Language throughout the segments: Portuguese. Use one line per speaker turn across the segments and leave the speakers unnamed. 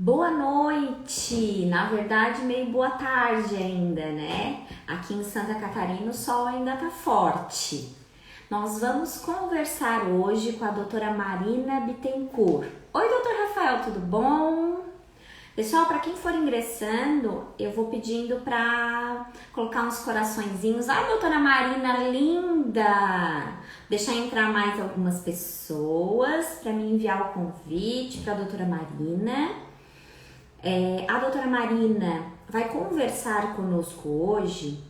Boa noite! Na verdade, meio boa tarde ainda, né? Aqui em Santa Catarina o sol ainda tá forte. Nós vamos conversar hoje com a doutora Marina Bittencourt. Oi, doutor Rafael, tudo bom? Pessoal, para quem for ingressando, eu vou pedindo para colocar uns coraçõezinhos. Ai, doutora Marina, linda! Deixar entrar mais algumas pessoas para me enviar o convite para a doutora Marina. A doutora Marina vai conversar conosco hoje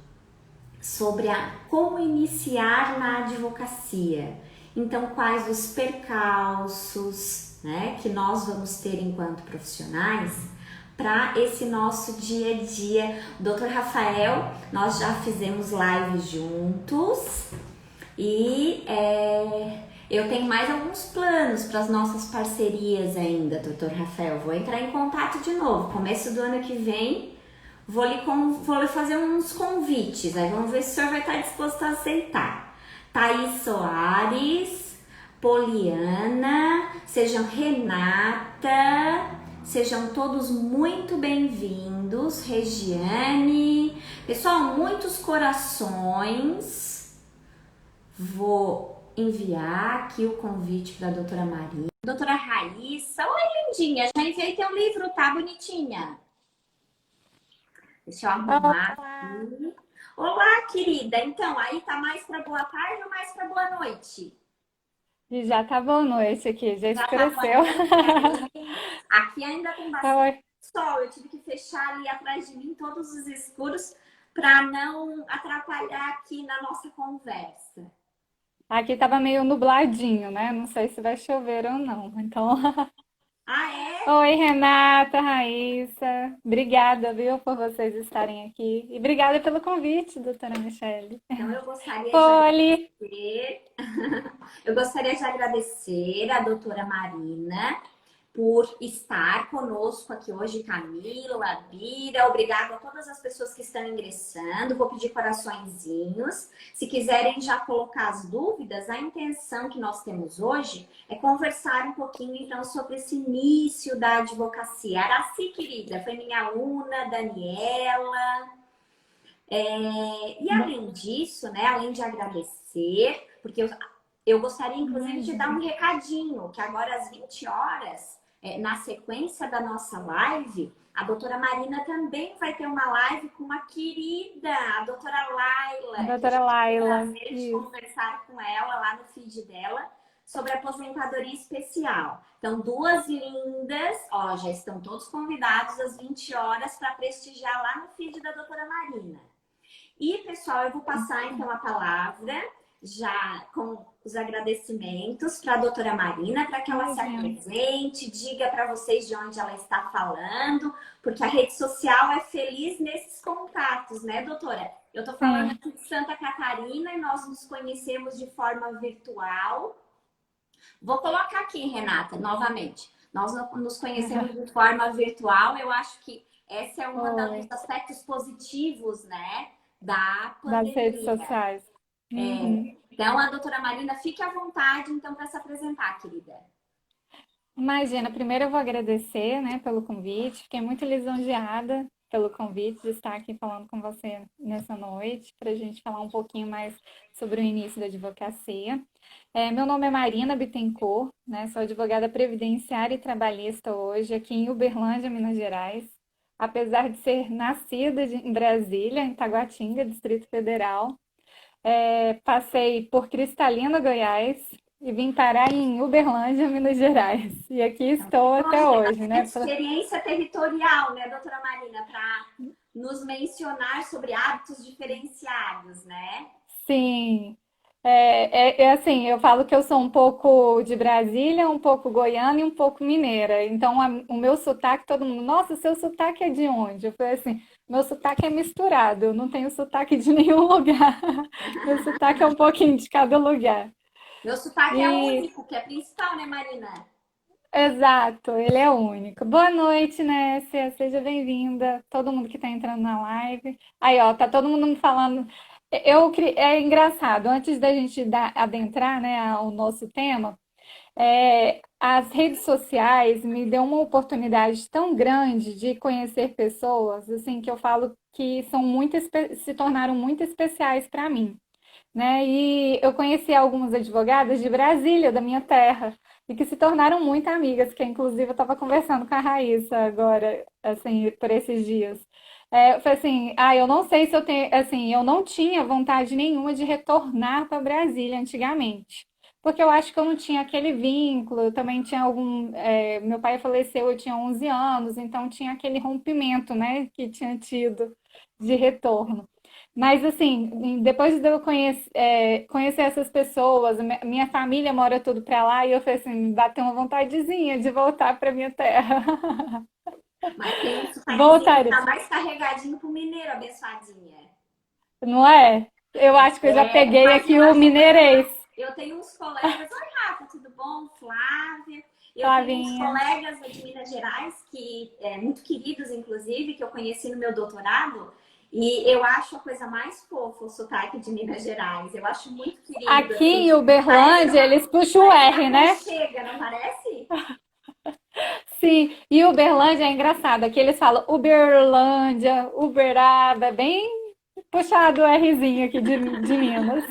sobre como iniciar na advocacia. Então, quais os percalços, né, que nós vamos ter enquanto profissionais para esse nosso dia a dia. Doutor Rafael, nós já fizemos lives juntos e eu tenho mais alguns planos para as nossas parcerias ainda, doutor Rafael. Vou entrar em contato de novo. Começo do ano que vem, vou lhe fazer uns convites. Aí vamos ver se o senhor vai estar disposto a aceitar. Thaís Soares, Poliana, sejam Renata, sejam todos muito bem-vindos. Regiane, pessoal, muitos corações. Vou enviar aqui o convite para a doutora Maria. Doutora Raíssa, oi lindinha, já enviei teu livro, tá bonitinha? Deixa eu arrumar
Olá!
aqui. Olá, querida. Então, aí tá mais para boa tarde ou mais para boa noite?
E já tá boa noite aqui, já
Já tá boa
escureceu.
noite aí. Aqui ainda tem
Tá
bastante
bom.
sol. Eu tive que fechar ali atrás de mim todos os escuros para não atrapalhar aqui na nossa conversa.
Aqui tava meio nubladinho, né? Não sei se vai chover ou não. Então,
Ah, é?
oi, Renata, Raíssa. Obrigada, viu, por vocês estarem aqui. E obrigada pelo convite, doutora Michele.
Então, eu gostaria de
Poli.
agradecer. Eu gostaria de agradecer a doutora Marina por estar conosco aqui hoje, Camila, Bira. Obrigada a todas as pessoas que estão ingressando. Vou pedir coraçõezinhos. Se quiserem já colocar as dúvidas, a intenção que nós temos hoje é conversar um pouquinho então sobre esse início da advocacia. Araci, querida, foi minha aluna, Daniela. E além disso, né, além de agradecer, porque eu gostaria inclusive de dar
Imagina.
um recadinho, que agora às 20 horas, na sequência da nossa live, a doutora Marina também vai ter uma live com uma querida, a doutora Laila, que a
Doutora
gente tem o
Laila.
prazer de
Isso.
conversar com ela lá no feed dela sobre aposentadoria especial. Então, duas lindas, ó, já estão todos convidados às 20 horas para prestigiar lá no feed da doutora Marina. E, pessoal, eu vou passar então a palavra já com os agradecimentos para a doutora Marina, para que ela se
Imagina.
apresente, diga para vocês de onde ela está falando, porque a rede social é feliz nesses contatos, né, doutora? Eu estou falando
Sim.
aqui de Santa Catarina e nós nos conhecemos de forma virtual. Vou colocar aqui, Renata, novamente. Nós nos conhecemos de forma virtual. Eu acho que esse é um
Oi.
dos aspectos positivos, né, da
Das redes
pandemia.
sociais. Uhum.
Então, a doutora Marina, fique à vontade, então, para se apresentar, querida.
Imagina, primeiro eu vou agradecer, né, pelo convite. Fiquei muito lisonjeada pelo convite de estar aqui falando com você nessa noite, para a gente falar um pouquinho mais sobre o início da advocacia. Meu nome é Marina Bittencourt, né, sou advogada previdenciária e trabalhista hoje aqui em Uberlândia, Minas Gerais. Apesar de ser nascida em Brasília, em Taguatinga, Distrito Federal, passei por Cristalina, Goiás, e vim parar em Uberlândia, Minas Gerais. E aqui estou até
Hoje tem
hoje,
bastante
né?
experiência territorial, né, doutora Marina, para nos mencionar sobre hábitos diferenciados, né?
Sim. É assim, eu falo que eu sou um pouco de Brasília, um pouco goiana e um pouco mineira. Então, o meu sotaque, todo mundo, nossa, seu sotaque é de onde? Eu falei assim, meu sotaque é misturado, eu não tenho sotaque de nenhum lugar. Meu sotaque é um pouquinho de cada lugar.
Meu sotaque é
E
único, que é principal, né, Marina?
Exato, ele é único. Boa noite, Nessia, seja bem-vinda. Todo mundo que está entrando na live. Aí, ó, tá todo mundo me falando. É engraçado, antes da gente adentrar, né, ao nosso tema, as redes sociais me deu uma oportunidade tão grande de conhecer pessoas, assim, que eu falo que são se tornaram muito especiais para mim, né? E eu conheci algumas advogadas de Brasília, da minha terra, e que se tornaram muito amigas, que inclusive eu estava conversando com a Raíssa agora, assim, por esses dias. Eu falei assim, eu não sei se eu tenho, assim, eu não tinha vontade nenhuma de retornar para Brasília antigamente. Porque eu acho que eu não tinha aquele vínculo, eu também tinha meu pai faleceu, eu tinha 11 anos, então tinha aquele rompimento, né, que tinha tido de retorno. Mas, assim, depois de eu conhecer essas pessoas, minha família mora tudo pra lá, e eu falei assim, me bateu uma vontadezinha de voltar pra minha terra.
Mas tem um sotaquezinho que
Voltaria,
tá mais carregadinho pro mineiro, abençoadinha.
não é? Eu acho que eu já peguei
Mas
aqui
eu
o
acho
mineirês,
legal. Eu tenho uns colegas. Oi, Rafa, tudo bom? Flávia. Eu tenho uns
Flavinha.
colegas de Minas Gerais, que muito queridos, inclusive, que eu conheci no meu doutorado. E eu acho a coisa mais fofa o sotaque de Minas Gerais. Eu acho muito querido,
Aqui em
assim.
Uberlândia, eles puxam o
Parece que
R, né?
aconchega, não parece?
Sim, e Uberlândia é engraçado. Aqui eles falam Uberlândia, Uberaba, é bem puxado o Rzinho aqui de Minas.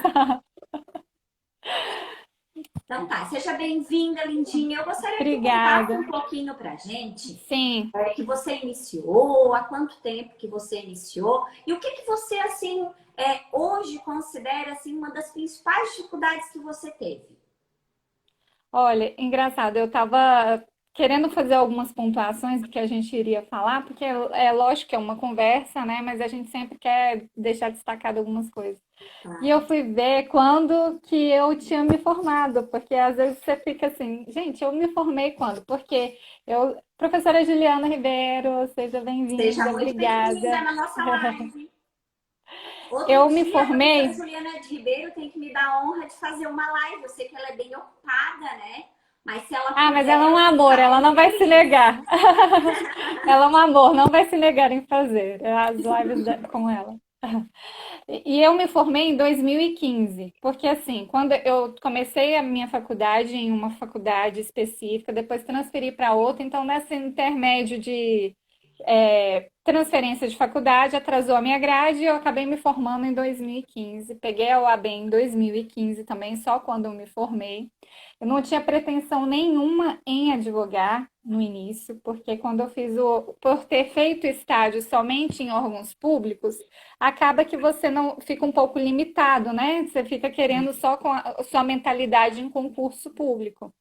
Então tá, seja bem-vinda, lindinha. Eu gostaria que tu contasse
Obrigada.
um pouquinho pra gente
Sim.
que você iniciou, há quanto tempo que você iniciou e o que que você assim hoje considera assim uma das principais dificuldades que você teve.
Olha, engraçado, eu estava querendo fazer algumas pontuações do que a gente iria falar, porque é lógico que é uma conversa, né? Mas a gente sempre quer deixar destacado algumas coisas. E eu
Claro.
fui ver quando que eu tinha me formado, porque às vezes você fica assim, gente, eu me formei quando? Porque professora Juliana Ribeiro, seja
Seja
bem-vinda,
muito bem-vinda
obrigada.
na nossa live. Outro
Eu me
dia, a professora
formei.
Juliana de Ribeiro tem que me dar a honra de fazer uma live. Eu sei que ela é bem ocupada, né? Mas se ela
Ah, mas ela é
puder,
um
eu vou
amor,
ficar
ela
bem
não vai se
feliz.
negar. Ela é um amor, não vai se negar em fazer as lives com ela. E eu me formei em 2015, porque assim, quando eu comecei a minha faculdade em uma faculdade específica, depois transferi para outra, então nesse intermédio de transferência de faculdade atrasou a minha grade e eu acabei me formando em 2015. Peguei a OAB em 2015 também, só quando eu me formei. Eu não tinha pretensão nenhuma em advogar no início, porque quando eu por ter feito estágio somente em órgãos públicos, acaba que você não fica um pouco limitado, né? Você fica querendo só com a sua mentalidade em concurso público.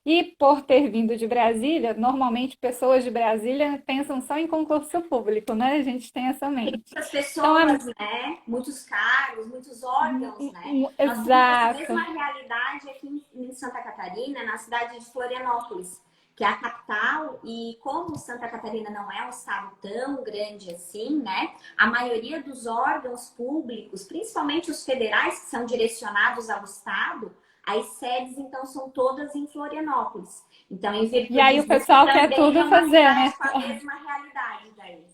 E por ter vindo de Brasília, normalmente pessoas de Brasília pensam só em concurso público, né? A gente tem essa mente.
Muitas
Então,
pessoas, né? Muitos cargos, muitos órgãos, né? Nós temos essa mesma
exato.
realidade aqui em Santa Catarina, na cidade de Florianópolis, que é a capital, e como Santa Catarina não é um estado tão grande assim, né? A maioria dos órgãos públicos, principalmente os federais, que são direcionados ao estado, as sedes, então, são todas em Florianópolis. Então, em
E aí
virtude
o
disso,
pessoal quer
também é
tudo
uma
fazer, né?
cidade com a mesma realidade daí.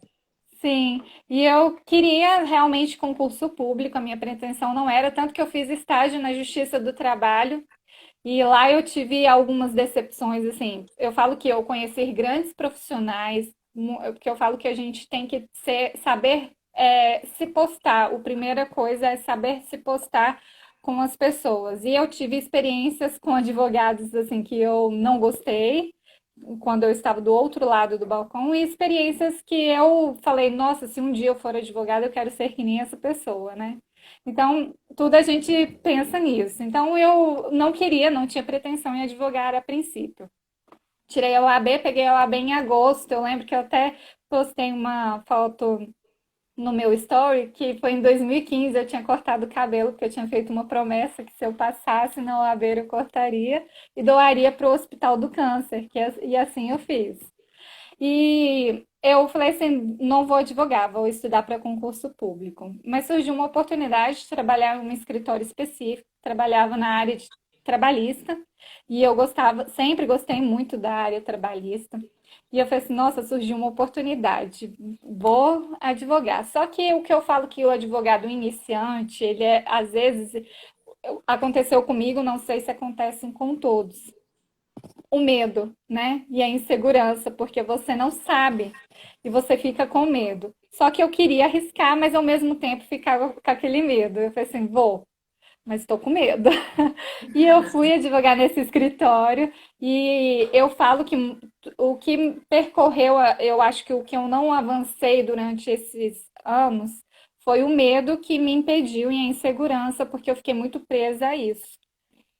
Sim, e eu queria realmente concurso público, a minha pretensão não era, tanto que eu fiz estágio na Justiça do Trabalho e lá eu tive algumas decepções, assim. Eu falo que eu conheci grandes profissionais, porque eu falo que a gente tem que saber se postar. A primeira coisa é saber se postar com as pessoas. E eu tive experiências com advogados, assim, que eu não gostei quando eu estava do outro lado do balcão e experiências que eu falei, nossa, se um dia eu for advogada, eu quero ser que nem essa pessoa, né? Então, tudo a gente pensa nisso. Então, eu não queria, não tinha pretensão em advogar a princípio. Tirei a OAB, peguei a OAB em agosto. Eu lembro que eu até postei uma foto no meu story, que foi em 2015, eu tinha cortado o cabelo, porque eu tinha feito uma promessa que se eu passasse na OAB eu cortaria e doaria para o Hospital do Câncer, e assim eu fiz. E eu falei assim, não vou advogar, vou estudar para concurso público. Mas surgiu uma oportunidade de trabalhar em um escritório específico, trabalhava na área de trabalhista, e eu gostava, sempre gostei muito da área trabalhista. E eu falei assim, nossa, surgiu uma oportunidade, vou advogar. Só que o que eu falo que o advogado iniciante, ele às vezes, aconteceu comigo, não sei se acontece com todos. o medo, né? E a insegurança, porque você não sabe e você fica com medo. Só que eu queria arriscar, mas ao mesmo tempo ficava com aquele medo. Eu falei assim, vou, mas estou com medo. E eu fui advogar nesse escritório e eu falo que o que percorreu, eu acho que o que eu não avancei durante esses anos foi o medo que me impediu e a insegurança, porque eu fiquei muito presa a isso.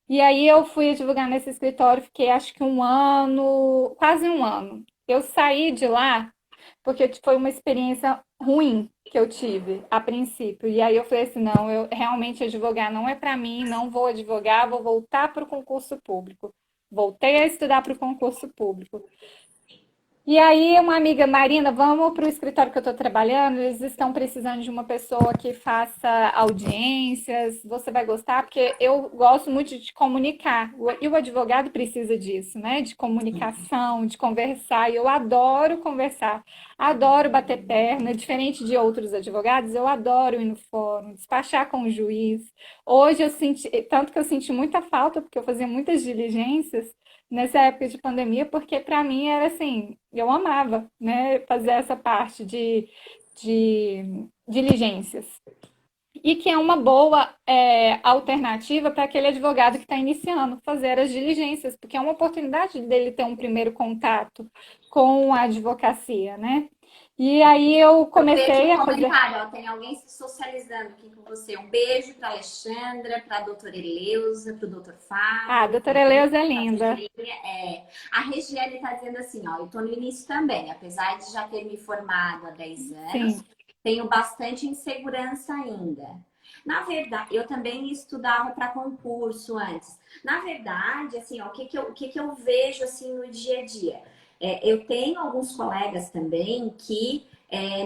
E aí eu fui advogar nesse escritório, fiquei acho que um ano, quase um ano. Eu saí de lá porque foi uma experiência ruim que eu tive a princípio. E aí eu falei assim, não, eu realmente advogar não é para mim, não vou advogar, vou voltar para o concurso público. Voltei a estudar para o concurso público. E aí, uma amiga, Marina, vamos para o escritório que eu estou trabalhando. Eles estão precisando de uma pessoa que faça audiências. Você vai gostar, porque eu gosto muito de comunicar. E o advogado precisa disso, né? De comunicação, de conversar. E eu adoro conversar, adoro bater perna. Diferente de outros advogados, eu adoro ir no fórum, despachar com o juiz. Hoje eu senti, tanto que eu senti muita falta, porque eu fazia muitas diligências nessa época de pandemia, porque para mim era assim, eu amava, né, fazer essa parte de diligências. E que é uma boa alternativa para aquele advogado que está iniciando fazer as diligências, porque é uma oportunidade dele ter um primeiro contato com a advocacia, né? E aí eu
Eu vi aqui
comecei
um
a fazer.
comentário, ó, tem alguém se socializando aqui com você. Um beijo para Alexandra, para a doutora Eleusa, para o doutor
Ah, a
Fábio,
doutora Eleusa é linda.
A Regiane está dizendo assim, ó, eu estou no início também, apesar de já ter me formado há 10 anos,
Sim,
tenho bastante insegurança ainda. Na verdade, eu também estudava para concurso antes. Na verdade, assim, ó, o que que eu vejo assim no dia a dia? Eu tenho alguns colegas também que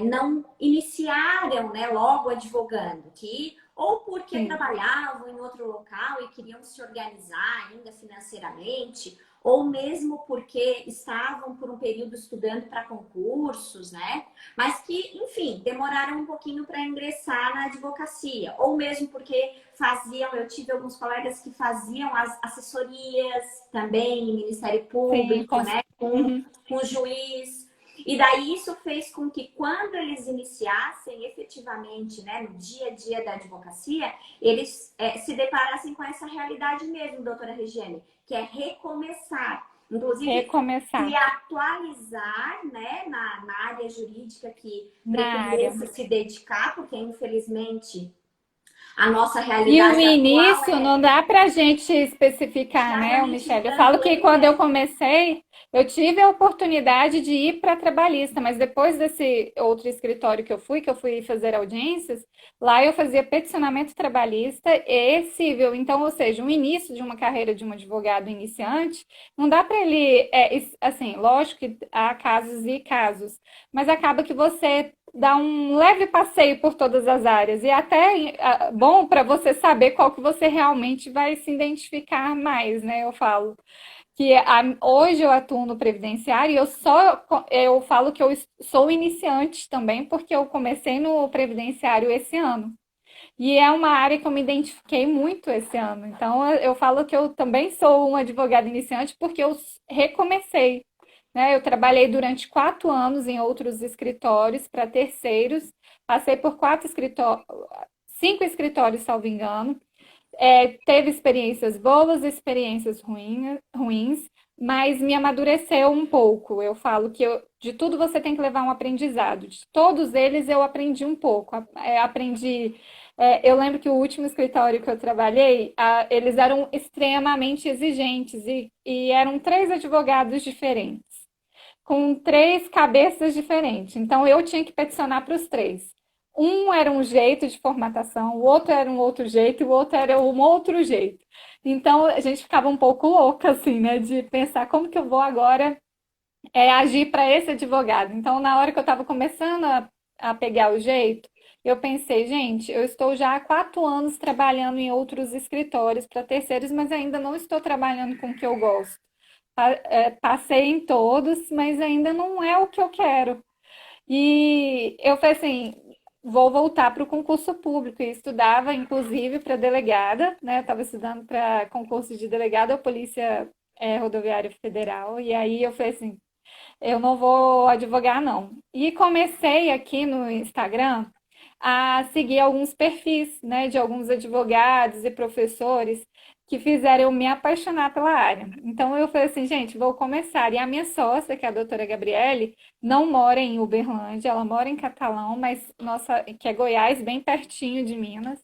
não iniciaram, né, logo advogando, que ou porque
sim.
trabalhavam em outro local e queriam se organizar ainda financeiramente, ou mesmo porque estavam por um período estudando para concursos, né? Mas que, enfim, demoraram um pouquinho para ingressar na advocacia, ou mesmo porque faziam, eu tive alguns colegas que faziam as assessorias também em Ministério
Sim,
Público, né? Com,
uhum.
com o juiz. E daí isso fez com que quando eles iniciassem efetivamente, né, no dia a dia da advocacia, eles se deparassem com essa realidade mesmo, doutora Regiane, que é recomeçar. Inclusive, se
Recomeçar
atualizar, né, na área jurídica que
na área.
pretendesse se dedicar, porque infelizmente a nossa
E o
realidade atual
início
é
não dá para a gente especificar, né,
extremamente
Michelle? Eu falo que
tranquilo,
quando eu
né?
comecei, eu tive a oportunidade de ir para trabalhista, mas depois desse outro escritório que eu fui fazer audiências, lá eu fazia peticionamento trabalhista e civil. Então, ou seja, o início de uma carreira de um advogado iniciante, não dá para ele, assim, lógico que há casos e casos, mas acaba que você dá um leve passeio por todas as áreas e até bom para você saber qual que você realmente vai se identificar mais, né? Eu falo que hoje eu atuo no previdenciário e eu falo que eu sou iniciante também porque eu comecei no previdenciário esse ano. E é uma área que eu me identifiquei muito esse ano. Então, eu falo que eu também sou uma advogada iniciante porque eu recomecei, né? Eu trabalhei durante 4 anos em outros escritórios para terceiros, passei por 5 escritórios, salvo engano. Teve experiências boas, experiências ruins, mas me amadureceu um pouco. Eu falo que de tudo você tem que levar um aprendizado. De todos eles eu aprendi um pouco. Aprendi. Eu lembro que o último escritório que eu trabalhei, eles eram extremamente exigentes e eram 3 advogados diferentes com 3 cabeças diferentes. Então eu tinha que peticionar para os 3. Um era um jeito de formatação, o outro era um outro jeito e o outro era um outro jeito. Então a gente ficava um pouco louca, assim, né? De pensar como que eu vou agora agir para esse advogado. Então, na hora que eu estava começando a pegar o jeito, eu pensei, gente, eu estou já há 4 anos trabalhando em outros escritórios para terceiros, mas ainda não estou trabalhando com o que eu gosto. Passei em todos, mas ainda não é o que eu quero. E eu falei assim, vou voltar para o concurso público. E estudava, inclusive, para delegada, né? Eu estava estudando para concurso de delegada ou polícia, Rodoviária Federal. E aí eu falei assim, eu não vou advogar, não. E comecei aqui no Instagram a seguir alguns perfis, né, de alguns advogados e professores que fizeram eu me apaixonar pela área. Então eu falei assim, gente, vou começar. E a minha sócia, que é a doutora Gabriele, não mora em Uberlândia, ela mora em Catalão, mas nossa, que é Goiás, bem pertinho de Minas.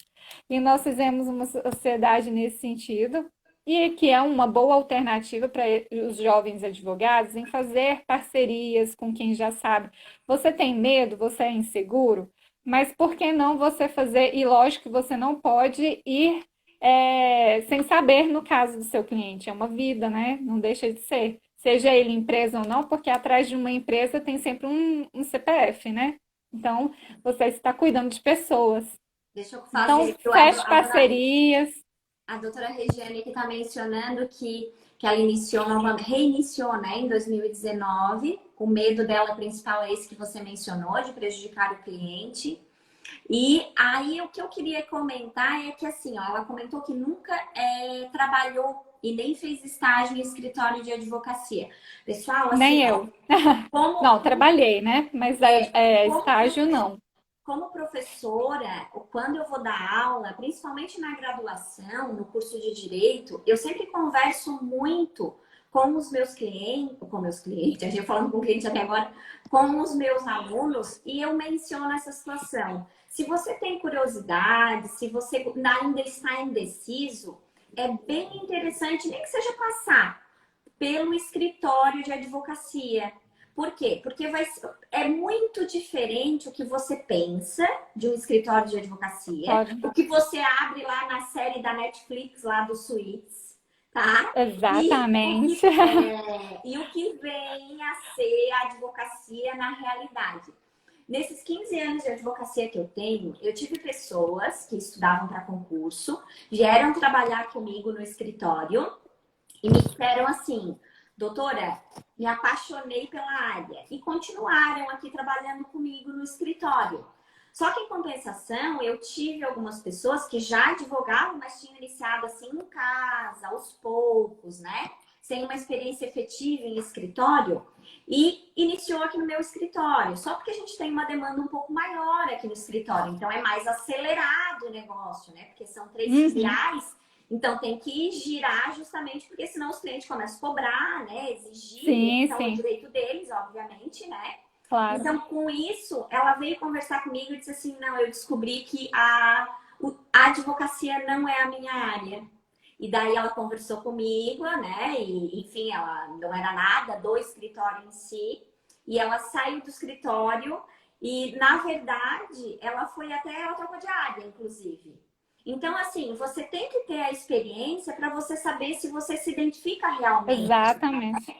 E nós fizemos uma sociedade nesse sentido e que é uma boa alternativa para os jovens advogados em fazer parcerias com quem já sabe. Você tem medo, você é inseguro, mas por que não você fazer? E lógico que você não pode ir sem saber no caso do seu cliente. É uma vida, né? Não deixa de ser. Seja ele empresa ou não, porque atrás de uma empresa tem sempre um CPF, né? Então, você está cuidando de pessoas.
Deixa eu
Então,
fazer.
feche parcerias.
A doutora Regiane que está mencionando que ela reiniciou, né, em 2019. O medo dela principal é esse que você mencionou, de prejudicar o cliente. E aí o que eu queria comentar é que assim, ó, ela comentou que nunca trabalhou e nem fez estágio em escritório de advocacia. Pessoal, assim,
Nem
ó,
eu.
como,
Não, trabalhei, né? Mas
como
estágio não.
como professora, quando eu vou dar aula, principalmente na graduação, no curso de direito, eu sempre converso muito com meus clientes, a gente falando com cliente até agora, com os meus alunos, e eu menciono essa situação. Se você tem curiosidade, se você ainda está indeciso, é bem interessante, nem que seja passar pelo escritório de advocacia. Por quê? Porque é muito diferente o que você pensa de um escritório de advocacia,
Pode.
o que você abre lá na série da Netflix, lá do Suits, tá?
Exatamente.
E o que vem a ser a advocacia na realidade. Nesses 15 anos de advocacia que eu tenho, eu tive pessoas que estudavam para concurso, vieram trabalhar comigo no escritório e me disseram assim, doutora, me apaixonei pela área e continuaram aqui trabalhando comigo no escritório. Só que em compensação, eu tive algumas pessoas que já advogavam, mas tinham iniciado assim em casa, aos poucos, né? Sem uma experiência efetiva em escritório e iniciou aqui no meu escritório. Só porque a gente tem uma demanda um pouco maior aqui no escritório, então é mais acelerado o negócio, né? Porque são 3 filiais. Então tem que girar justamente porque senão os clientes começam a cobrar, né? Exigir,
Sim,
então é o
sim,
direito deles, obviamente, né?
claro.
Então, com isso, ela veio conversar comigo e disse assim: não, eu descobri que a advocacia não é a minha área. E daí ela conversou comigo, né? E, enfim, ela não era nada do escritório em si. E ela saiu do escritório e, na verdade, ela trocou de área, inclusive. Então, assim, você tem que ter a experiência para você saber se você se identifica realmente.
Exatamente.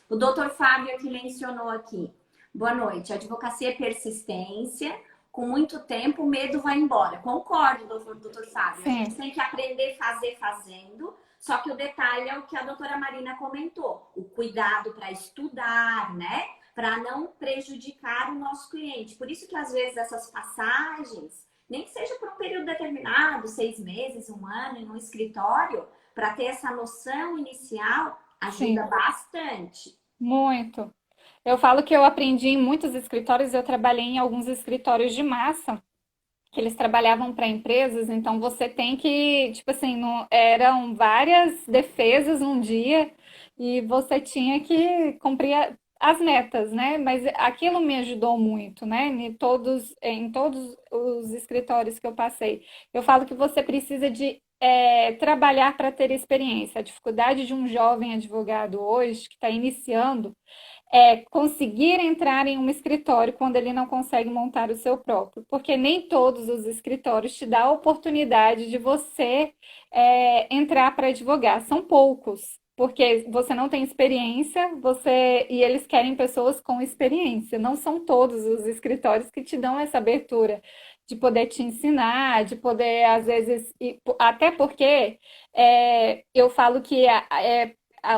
O doutor Fábio que mencionou aqui. Boa noite. Advocacia é persistência. Com muito tempo, o medo vai embora. Concordo, doutor Fábio. A gente
Sim,
tem que aprender a fazer fazendo. Só que o detalhe é o que a doutora Marina comentou. O cuidado para estudar, né? Para não prejudicar o nosso cliente. Por isso que, às vezes, essas passagens, nem que seja por um período determinado, 6 meses, um ano, em um escritório, para ter essa noção inicial, ajuda
sim,
bastante.
muito. Eu falo que eu aprendi em muitos escritórios, eu trabalhei em alguns escritórios de massa, que eles trabalhavam para empresas, então você tem que, tipo assim, eram várias defesas num dia e você tinha que cumprir as metas, né? Mas aquilo me ajudou muito, né? Em todos os escritórios que eu passei. Eu falo que você precisa de trabalhar para ter experiência. A dificuldade de um jovem advogado hoje que está iniciando conseguir entrar em um escritório quando ele não consegue montar o seu próprio, porque nem todos os escritórios te dão a oportunidade de você entrar para advogar, são poucos, porque você não tem experiência, e eles querem pessoas com experiência, não são todos os escritórios que te dão essa abertura de poder te ensinar, de poder, às vezes, até porque eu falo que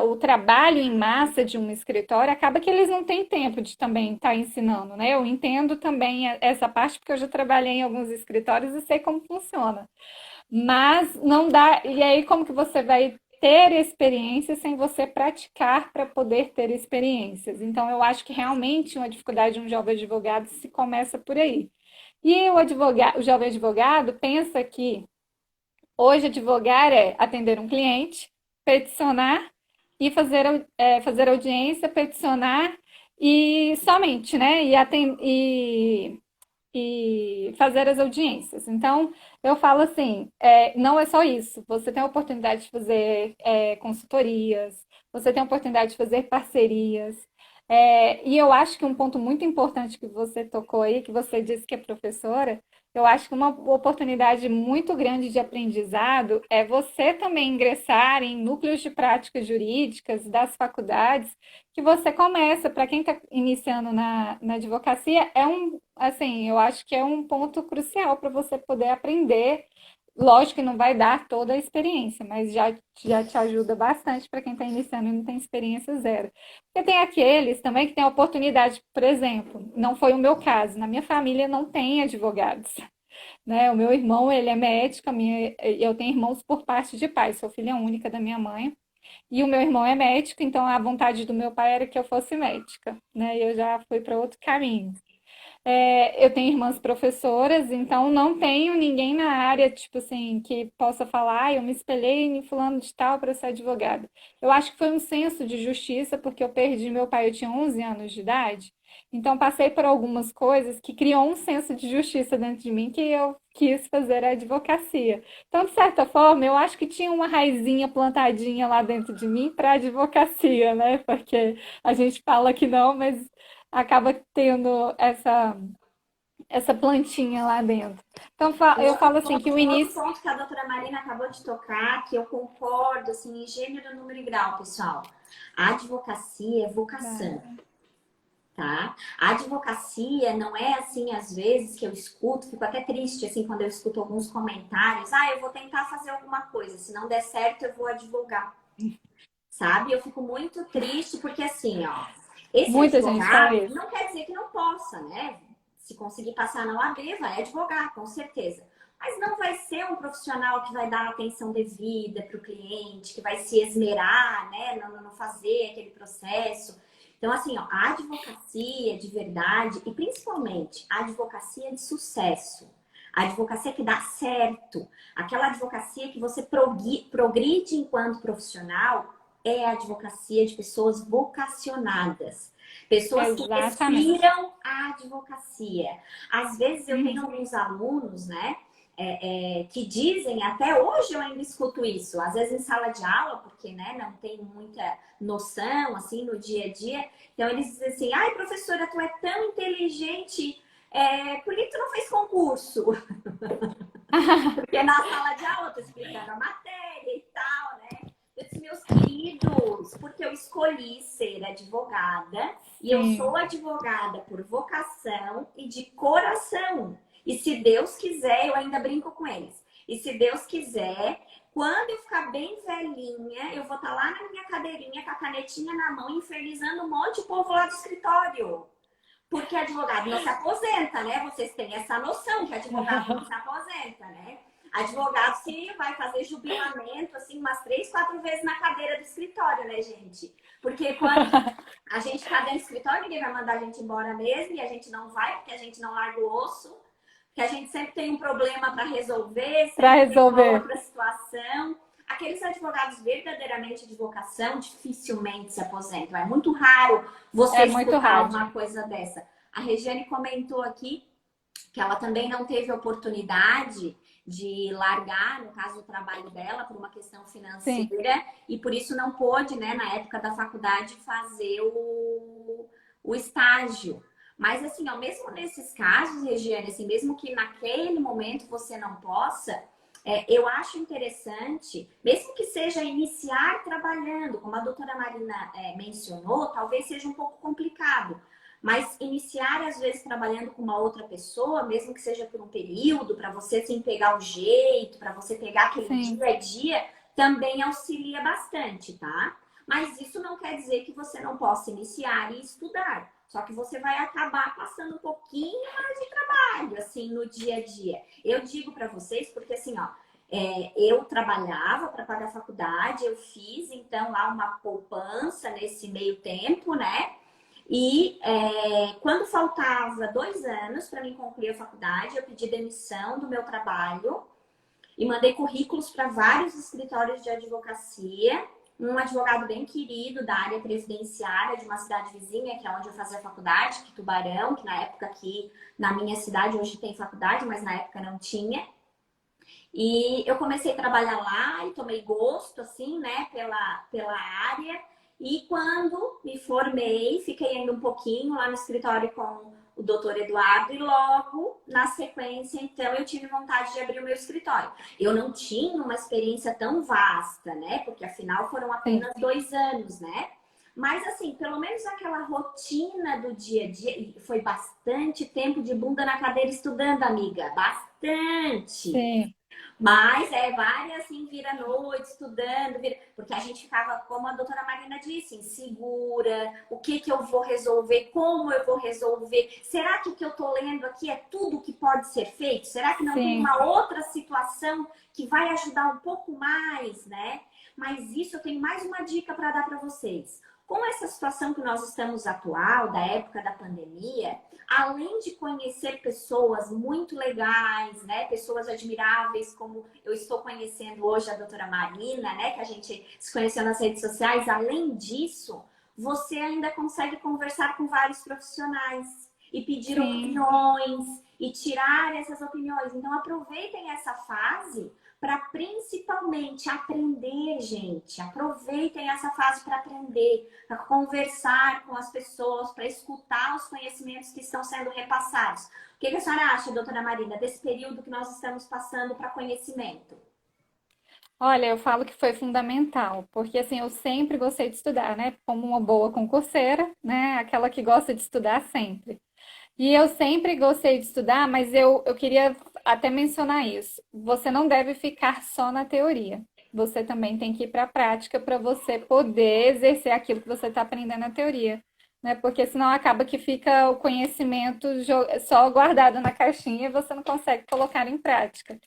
o trabalho em massa de um escritório acaba que eles não têm tempo de também estar ensinando, né? Eu entendo também essa parte porque eu já trabalhei em alguns escritórios e sei como funciona. Mas não dá. E aí, como que você vai ter experiências sem você praticar para poder ter experiências. Então, eu acho que realmente uma dificuldade de um jovem advogado se começa por aí. E o jovem advogado pensa que hoje advogar é atender um cliente, peticionar e fazer audiência, peticionar e somente, né? E fazer as audiências. Então, eu falo assim, não é só isso. Você tem a oportunidade de fazer consultorias, você tem a oportunidade de fazer parcerias. E eu acho que um ponto muito importante que você tocou aí, que você disse que é professora, eu acho que uma oportunidade muito grande de aprendizado é você também ingressar em núcleos de práticas jurídicas das faculdades que você começa, para quem está iniciando na advocacia, assim, eu acho que é um ponto crucial para você poder aprender. Lógico que não vai dar toda a experiência, mas já te ajuda bastante para quem está iniciando e não tem experiência zero. Porque tem aqueles também que têm a oportunidade, por exemplo, não foi o meu caso, na minha família não tem advogados, né? O meu irmão, ele é médico, eu tenho irmãos por parte de pai, sou filha única da minha mãe. E o meu irmão é médico, então a vontade do meu pai era que eu fosse médica, né? E eu já fui para outro caminho. Eu tenho irmãs professoras, então não tenho ninguém na área, tipo assim, que possa falar, eu me espelhei em fulano de tal para ser advogada. Eu acho que foi um senso de justiça, porque eu perdi meu pai, eu tinha 11 anos de idade, então passei por algumas coisas que criou um senso de justiça dentro de mim que eu quis fazer a advocacia. Então, de certa forma, eu acho que tinha uma raizinha plantadinha lá dentro de mim para advocacia, né? Porque a gente fala que não, mas acaba tendo essa plantinha lá dentro. Então, eu falo assim que o
Outro
início.
ponto que a doutora Marina acabou de tocar, que eu concordo, assim, em gênero, número e grau, pessoal. A advocacia é vocação, tá? A advocacia não é assim, às vezes, que eu escuto, fico até triste, assim, quando eu escuto alguns comentários, eu vou tentar fazer alguma coisa, se não der certo, eu vou advogar, sabe? Eu fico muito triste, porque assim, ó, esse
Muita gente fala
advogado
isso.
não quer dizer que não possa, né? Se conseguir passar na OAB, vai advogar, com certeza. Mas não vai ser um profissional que vai dar atenção devida para o cliente, que vai se esmerar, né, não fazer aquele processo. Então, assim, ó, a advocacia de verdade, e principalmente a advocacia de sucesso, a advocacia que dá certo, aquela advocacia que você progride enquanto profissional, é a advocacia de pessoas vocacionadas. Pessoas que
Exatamente.
respiram a advocacia. Às vezes eu tenho
Uhum.
alguns alunos, né, que dizem, até hoje eu ainda escuto isso, às vezes em sala de aula, porque, né, não tem muita noção, assim, no dia a dia. Então eles dizem assim, ai, professora, tu é tão inteligente, por que tu não fez concurso? Porque na sala de aula eu tô explicando a matéria e tal, né? Eu disse, meus queridos, porque eu escolhi ser advogada e eu sou
Sim,
advogada por vocação e de coração. E se Deus quiser, eu ainda brinco com eles. E se Deus quiser, quando eu ficar bem velhinha, eu vou estar lá na minha cadeirinha com a canetinha na mão, infernizando um monte de povo lá do escritório. Porque advogado não se aposenta, né? Vocês têm essa noção que advogado não se aposenta, né? Advogado se vai fazer jubilamento assim umas 3, 4 vezes na cadeira do escritório, né, gente? Porque quando a gente tá dentro do escritório, ninguém vai mandar a gente embora mesmo e a gente não vai, porque a gente não larga o osso, porque a gente sempre tem um problema para resolver,
para
sempre tem uma
resolver.
outra situação. Aqueles advogados verdadeiramente de vocação dificilmente se aposentam. É muito raro você
É muito
escutar
raro.
uma coisa dessa. A Regiane comentou aqui que ela também não teve oportunidade de largar, no caso, o trabalho dela por uma questão
Sim,
financeira e por isso não pôde, né, na época da faculdade, fazer o estágio. Mas assim, ó, mesmo nesses casos, Regiane, assim, mesmo que naquele momento você não possa, eu acho interessante, mesmo que seja iniciar trabalhando, como a doutora Marina mencionou, talvez seja um pouco complicado. Mas iniciar, às vezes, trabalhando com uma outra pessoa, mesmo que seja por um período, para você assim, pegar o jeito, para você pegar aquele
sim.
dia a dia, também auxilia bastante, tá? Mas isso não quer dizer que você não possa iniciar e estudar. Só que você vai acabar passando um pouquinho mais de trabalho, assim, no dia a dia. Eu digo para vocês, porque assim, ó, Eu trabalhava para pagar a faculdade, eu fiz então lá uma poupança nesse meio tempo, né? E quando faltava 2 anos para mim concluir a faculdade, eu pedi demissão do meu trabalho e mandei currículos para vários escritórios de advocacia. Um advogado bem querido da área previdenciária de uma cidade vizinha, que é onde eu fazia faculdade, que Tubarão, que na época aqui na minha cidade hoje tem faculdade, mas na época não tinha. E eu comecei a trabalhar lá e tomei gosto, assim, né, pela área. E quando me formei, fiquei ainda um pouquinho lá no escritório com o doutor Eduardo e logo na sequência, então, eu tive vontade de abrir o meu escritório. Eu não tinha uma experiência tão vasta, né, porque afinal foram
Sim,
apenas 2 anos, né? Mas assim, pelo menos aquela rotina do dia a dia, foi bastante tempo de bunda na cadeira estudando, amiga, bastante.
sim,
Mas várias assim, vira noite, estudando, porque a gente ficava, como a doutora Marina disse, insegura, o que que eu vou resolver, como eu vou resolver, será que o que eu tô lendo aqui é tudo que pode ser feito? Será que não tem
sim.
uma outra situação que vai ajudar um pouco mais, né? Mas isso eu tenho mais uma dica para dar para vocês. Com essa situação que nós estamos atual, da época da pandemia, além de conhecer pessoas muito legais, né, pessoas admiráveis, como eu estou conhecendo hoje a doutora Marina, né, que a gente se conheceu nas redes sociais, além disso, você ainda consegue conversar com vários profissionais e pedir
Sim.
opiniões e tirar essas opiniões. Então aproveitem essa fase para principalmente aprender, gente. Aproveitem essa fase para aprender, para conversar com as pessoas, para escutar os conhecimentos que estão sendo repassados. O que a senhora acha, doutora Marina, desse período que nós estamos passando para conhecimento?
Olha, eu falo que foi fundamental, porque assim, eu sempre gostei de estudar, né? Como uma boa concurseira, né? Aquela que gosta de estudar sempre. E eu sempre gostei de estudar, mas eu queria até mencionar isso. Você não deve ficar só na teoria. Você também tem que ir para a prática para você poder exercer aquilo que você está aprendendo na teoria, né? Porque senão acaba que fica o conhecimento só guardado na caixinha e você não consegue colocar em prática.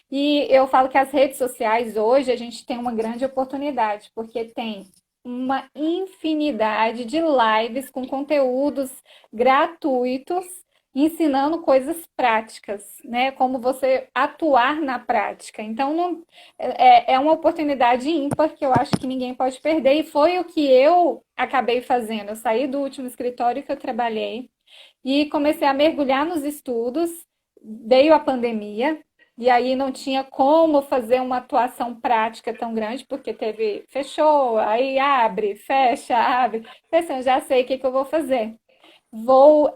E eu falo que as redes sociais hoje a gente tem uma grande oportunidade, porque tem uma infinidade de lives com conteúdos gratuitos, ensinando coisas práticas, né? Como você atuar na prática. Então, é uma oportunidade ímpar que eu acho que ninguém pode perder. E foi o que eu acabei fazendo. Eu saí do último escritório que eu trabalhei e comecei a mergulhar nos estudos. Veio a pandemia, e aí não tinha como fazer uma atuação prática tão grande, porque teve, fechou, aí abre, fecha, abre. Falei assim, eu já sei o que que eu vou fazer. Vou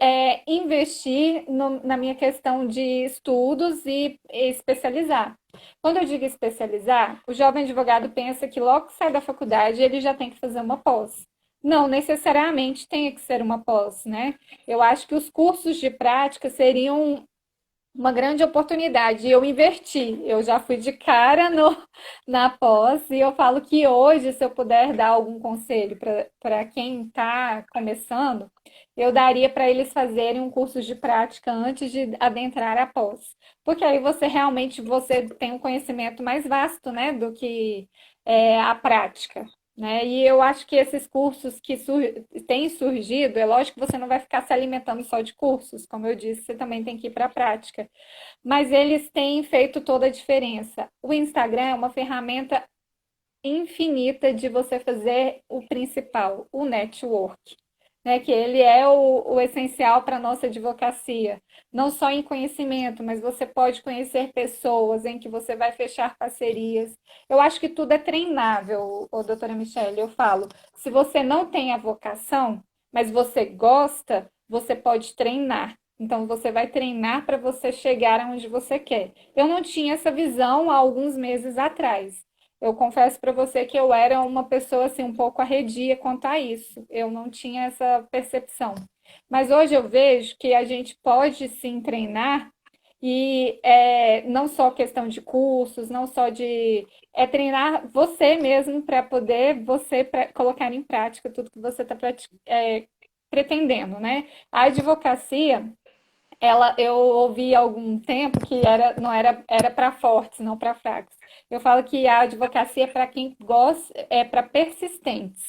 investir na minha questão de estudos e especializar. Quando eu digo especializar, o jovem advogado pensa que logo que sai da faculdade ele já tem que fazer uma pós. Não necessariamente tem que ser uma pós, né? Eu acho que os cursos de prática seriam uma grande oportunidade. E eu inverti, eu já fui de cara na pós, e eu falo que hoje, se eu puder dar algum conselho para quem está começando, eu daria para eles fazerem um curso de prática antes de adentrar a pós. Porque aí você realmente você tem um conhecimento mais vasto, né, do que a prática. Né? E eu acho que esses cursos que têm surgido, é lógico que você não vai ficar se alimentando só de cursos, como eu disse, você também tem que ir para a prática, mas eles têm feito toda a diferença. O Instagram é uma ferramenta infinita de você fazer o principal, o network, né? Que ele é o essencial para a nossa advocacia. Não só em conhecimento, mas você pode conhecer pessoas em que você vai fechar parcerias. Eu acho que tudo é treinável, doutora Michelle. Eu falo, se você não tem a vocação, mas você gosta, você pode treinar. Então, você vai treinar para você chegar aonde você quer. Eu não tinha essa visão há alguns meses atrás. Eu confesso para você que eu era uma pessoa assim um pouco arredia quanto a isso. Eu não tinha essa percepção. Mas hoje eu vejo que a gente pode sim treinar e não só questão de cursos, não só de treinar você mesmo para poder colocar em prática tudo que você está pretendendo, né? A advocacia eu ouvi há algum tempo que não era para fortes, não para fracos. Eu falo que a advocacia é para quem gosta, é para persistentes,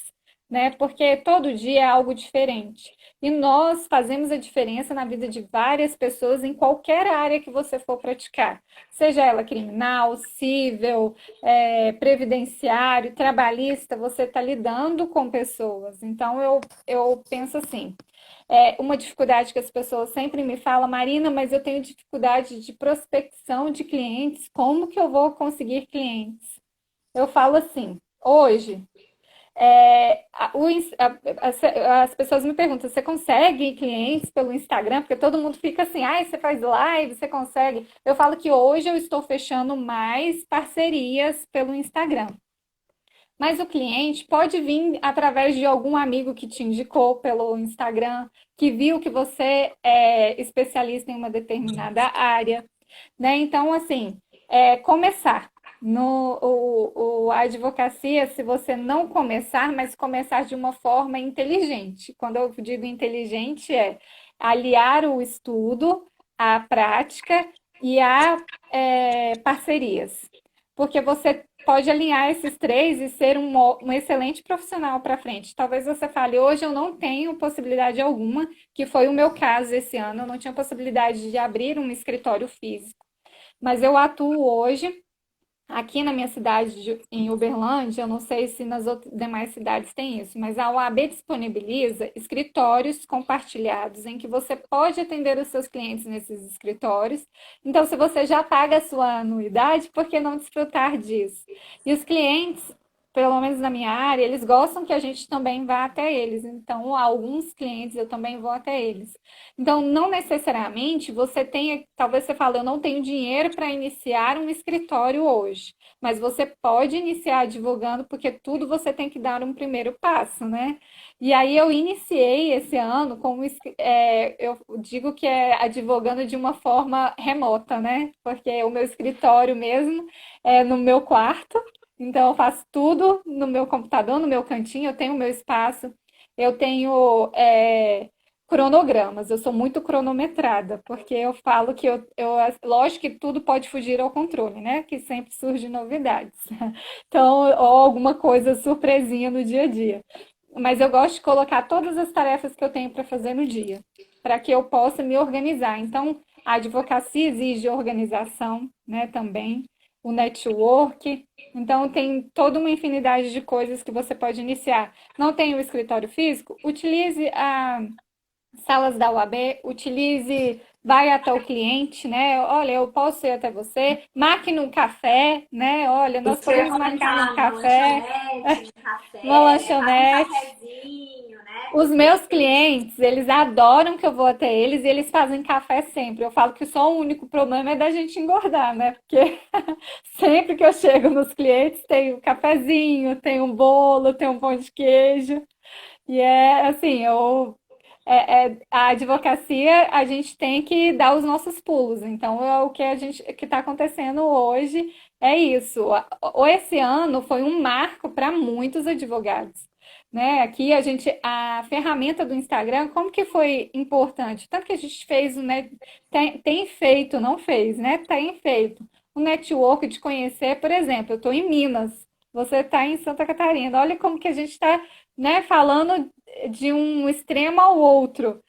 né? Porque todo dia é algo diferente. E nós fazemos a diferença na vida de várias pessoas em qualquer área que você for praticar, seja ela criminal, civil, previdenciário, trabalhista, você está lidando com pessoas. Então, eu penso assim, uma dificuldade que as pessoas sempre me falam, Marina, mas eu tenho dificuldade de prospecção de clientes, como que eu vou conseguir clientes? Eu falo assim, hoje, as pessoas me perguntam, você consegue clientes pelo Instagram? Porque todo mundo fica assim, ah, você faz live, você consegue? Eu falo que hoje eu estou fechando mais parcerias pelo Instagram. Mas o cliente pode vir através de algum amigo que te indicou pelo Instagram, que viu que você é especialista em uma determinada área, né? Então, assim, começar. A advocacia, se você não começar, mas começar de uma forma inteligente. Quando eu digo inteligente, é aliar o estudo à prática e a parcerias. Porque você pode alinhar esses três e ser um excelente profissional para frente. Talvez você fale, hoje eu não tenho possibilidade alguma, que foi o meu caso esse ano, eu não tinha possibilidade de abrir um escritório físico. Mas eu atuo hoje aqui na minha cidade, em Uberlândia, eu não sei se nas demais cidades tem isso, mas a OAB disponibiliza escritórios compartilhados em que você pode atender os seus clientes nesses escritórios. Então, se você já paga a sua anuidade, por que não desfrutar disso? E os clientes, pelo menos na minha área, eles gostam que a gente também vá até eles. Então, alguns clientes eu também vou até eles. Então, não necessariamente você tenha, talvez você fale, eu não tenho dinheiro para iniciar um escritório hoje, mas você pode iniciar advogando, porque tudo você tem que dar um primeiro passo, né? E aí eu iniciei esse ano com, eu digo que é advogando de uma forma remota, né? Porque o meu escritório mesmo é no meu quarto, então eu faço tudo no meu computador, no meu cantinho, eu tenho o meu espaço, eu tenho cronogramas. Eu sou muito cronometrada, porque eu falo que lógico que tudo pode fugir ao controle, né? Que sempre surgem novidades. Então, ou alguma coisa surpresinha no dia a dia. Mas eu gosto de colocar todas as tarefas que eu tenho para fazer no dia, para que eu possa me organizar. Então, a advocacia exige organização, né, também, o network. Então, tem toda uma infinidade de coisas que você pode iniciar. Não tem o escritório físico? Utilize a salas da UAB, utilize, vai até o cliente, né? Olha, eu posso ir até você, marque num café, né? Olha, nós
Isso que eu ia
podemos marcar num
comentar, numa
café,
lanchonete, num
uma
café, paga um
lanchonete.
cafezinho, né?
Os meus clientes, eles adoram que eu vou até eles e eles fazem café sempre. Eu falo que só o único problema é da gente engordar, né? Porque sempre que eu chego nos clientes tem um cafezinho, tem um bolo, tem um pão de queijo. E é assim, a advocacia, a gente tem que dar os nossos pulos. Então, o que a gente que está acontecendo hoje é isso. Esse ano foi um marco para muitos advogados. Né? Aqui a ferramenta do Instagram, como que foi importante? Tanto que a gente fez, né? Tem feito, não fez, né? Tem feito. O network de conhecer, por exemplo, eu estou em Minas, você está em Santa Catarina. Olha como que a gente está, né, falando de um extremo ao outro.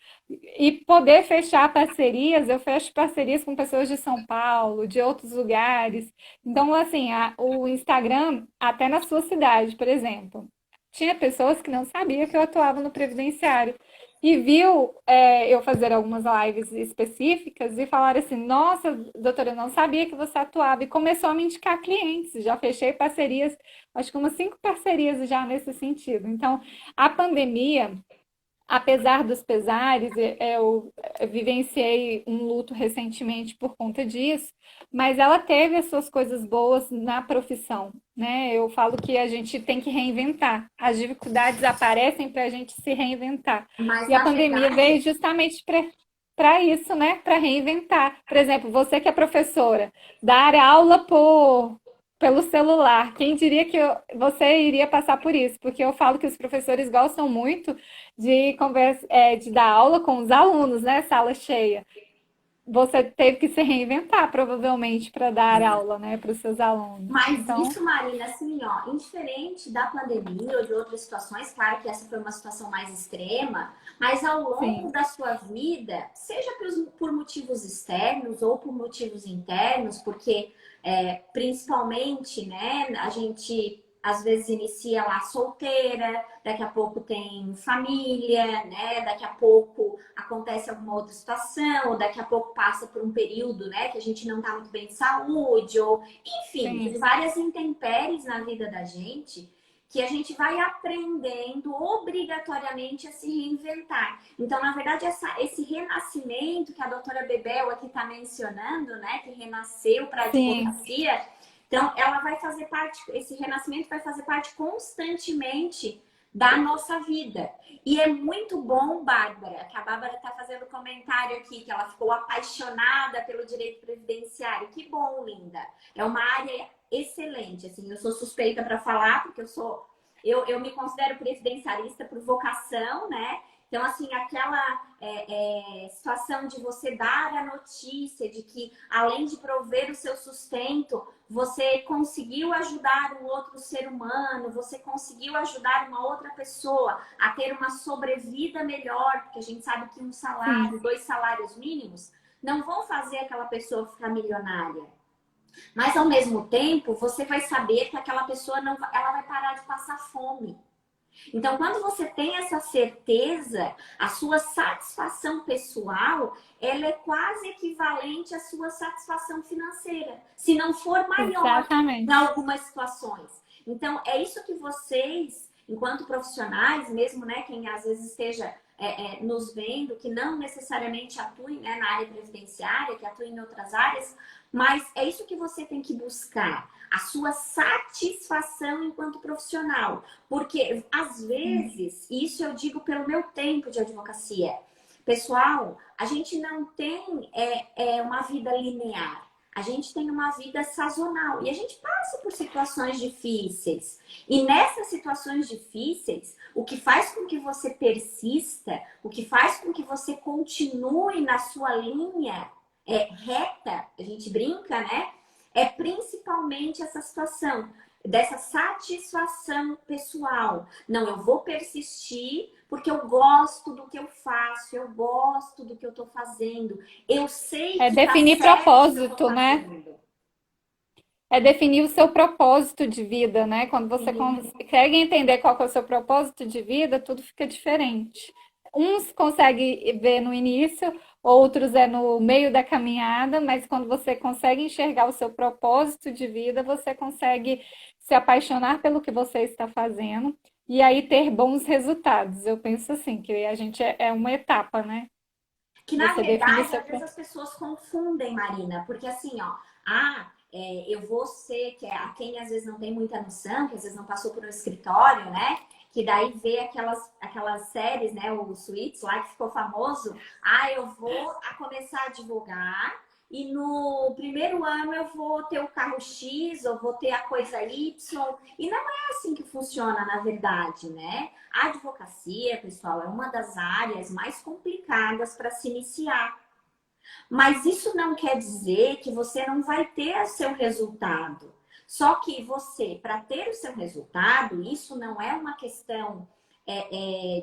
E poder fechar parcerias, eu fecho parcerias com pessoas de São Paulo, de outros lugares. Então, assim, o Instagram, até na sua cidade, por exemplo, tinha pessoas que não sabiam que eu atuava no previdenciário. E viu eu fazer algumas lives específicas e falaram assim: Nossa, doutora, eu não sabia que você atuava. E começou a me indicar clientes. Já fechei parcerias, acho que umas 5 parcerias já nesse sentido. Então, a pandemia, apesar dos pesares, eu vivenciei um luto recentemente por conta disso, mas ela teve as suas coisas boas na profissão, né? Eu falo que a gente tem que reinventar. As dificuldades aparecem para a gente se reinventar.
Mas
E a
na
pandemia
verdade,
veio justamente para isso, né? Para reinventar. Por exemplo, você que é professora, dar aula pelo celular. Quem diria que você iria passar por isso? Porque eu falo que os professores gostam muito de conversa, de dar aula com os alunos, né? Sala cheia. você teve que se reinventar, provavelmente, para dar aula, né, para os seus alunos.
Mas
Então,
isso, Marina, assim, ó, indiferente da pandemia ou de outras situações, claro que essa foi uma situação mais extrema, mas ao longo
sim,
da sua vida, seja por motivos externos ou por motivos internos, porque principalmente, né, a gente às vezes inicia lá solteira, daqui a pouco tem família, né, daqui a pouco acontece alguma outra situação, ou daqui a pouco passa por um período, né, que a gente não tá muito bem de saúde, ou enfim, tem
sim,
várias intempéries na vida da gente que a gente vai aprendendo obrigatoriamente a se reinventar. Então, na verdade, esse renascimento que a doutora Bebel aqui está mencionando, né, que renasceu para a
sim.
advocacia, então ela vai fazer parte, esse renascimento vai fazer parte constantemente da nossa vida. E é muito bom, Bárbara, que a Bárbara está fazendo comentário aqui, que ela ficou apaixonada pelo direito previdenciário. Que bom, linda. É uma área excelente. Assim, eu sou suspeita para falar, porque eu me considero previdenciarista por vocação, né? Então, assim, aquela situação de você dar a notícia de que, além de prover o seu sustento, você conseguiu ajudar um outro ser humano, você conseguiu ajudar uma outra pessoa a ter uma sobrevida melhor, porque a gente sabe que um
Sim,
salário, 2 salários mínimos, não vão fazer aquela pessoa ficar milionária. Mas ao mesmo tempo, você vai saber que aquela pessoa não, ela vai parar de passar fome. Então, quando você tem essa certeza, a sua satisfação pessoal, ela é quase equivalente à sua satisfação financeira, se não for maior em
exatamente.
algumas situações. Então, é isso que vocês, enquanto profissionais, mesmo, né, quem às vezes esteja nos vendo, que não necessariamente atuem, né, na área previdenciária, que atuem em outras áreas, mas é isso que você tem que buscar, a sua satisfação enquanto profissional. Porque, às vezes, isso eu digo pelo meu tempo de advocacia, pessoal, a gente não tem uma vida linear. A gente tem uma vida sazonal e a gente passa por situações difíceis. E nessas situações difíceis, o que faz com que você persista, o que faz com que você continue na sua linha reta, a gente brinca, né? É principalmente essa situação dessa satisfação pessoal. Não, eu vou persistir porque eu gosto do que eu faço, eu gosto do que eu estou fazendo, eu sei
É
que tá
definir
certo o que eu estou
propósito, né?
fazendo.
É definir o seu propósito de vida, né? Quando você
Sim,
consegue entender qual que é o seu propósito de vida, tudo fica diferente. Uns conseguem ver no início, outros é no meio da caminhada, mas quando você consegue enxergar o seu propósito de vida, você consegue se apaixonar pelo que você está fazendo e aí ter bons resultados. Eu penso assim, que a gente é uma etapa, né?
que na
Você define o
verdade,
seu
às vezes as pessoas confundem, Marina, porque assim, ó, eu vou ser, que é a quem às vezes não tem muita noção, que às vezes não passou por um escritório, né? Que daí vê aquelas séries, né? O Suits lá que ficou famoso. Eu vou começar a advogar e no primeiro ano eu vou ter o carro X ou vou ter a coisa Y. E não é assim que funciona, na verdade, né? A advocacia, pessoal, é uma das áreas mais complicadas para se iniciar. Mas isso não quer dizer que você não vai ter o seu resultado. Só que você, para ter o seu resultado, isso não é uma questão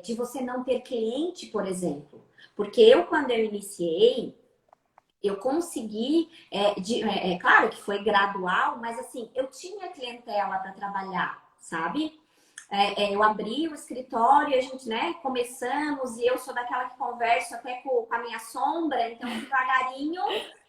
de você não ter cliente, por exemplo. Porque eu, quando eu iniciei, eu consegui, claro que foi gradual, mas assim, eu tinha clientela para trabalhar, sabe? Eu abri o escritório, a gente, né, começamos, e eu sou daquela que converso até com a minha sombra, então devagarinho,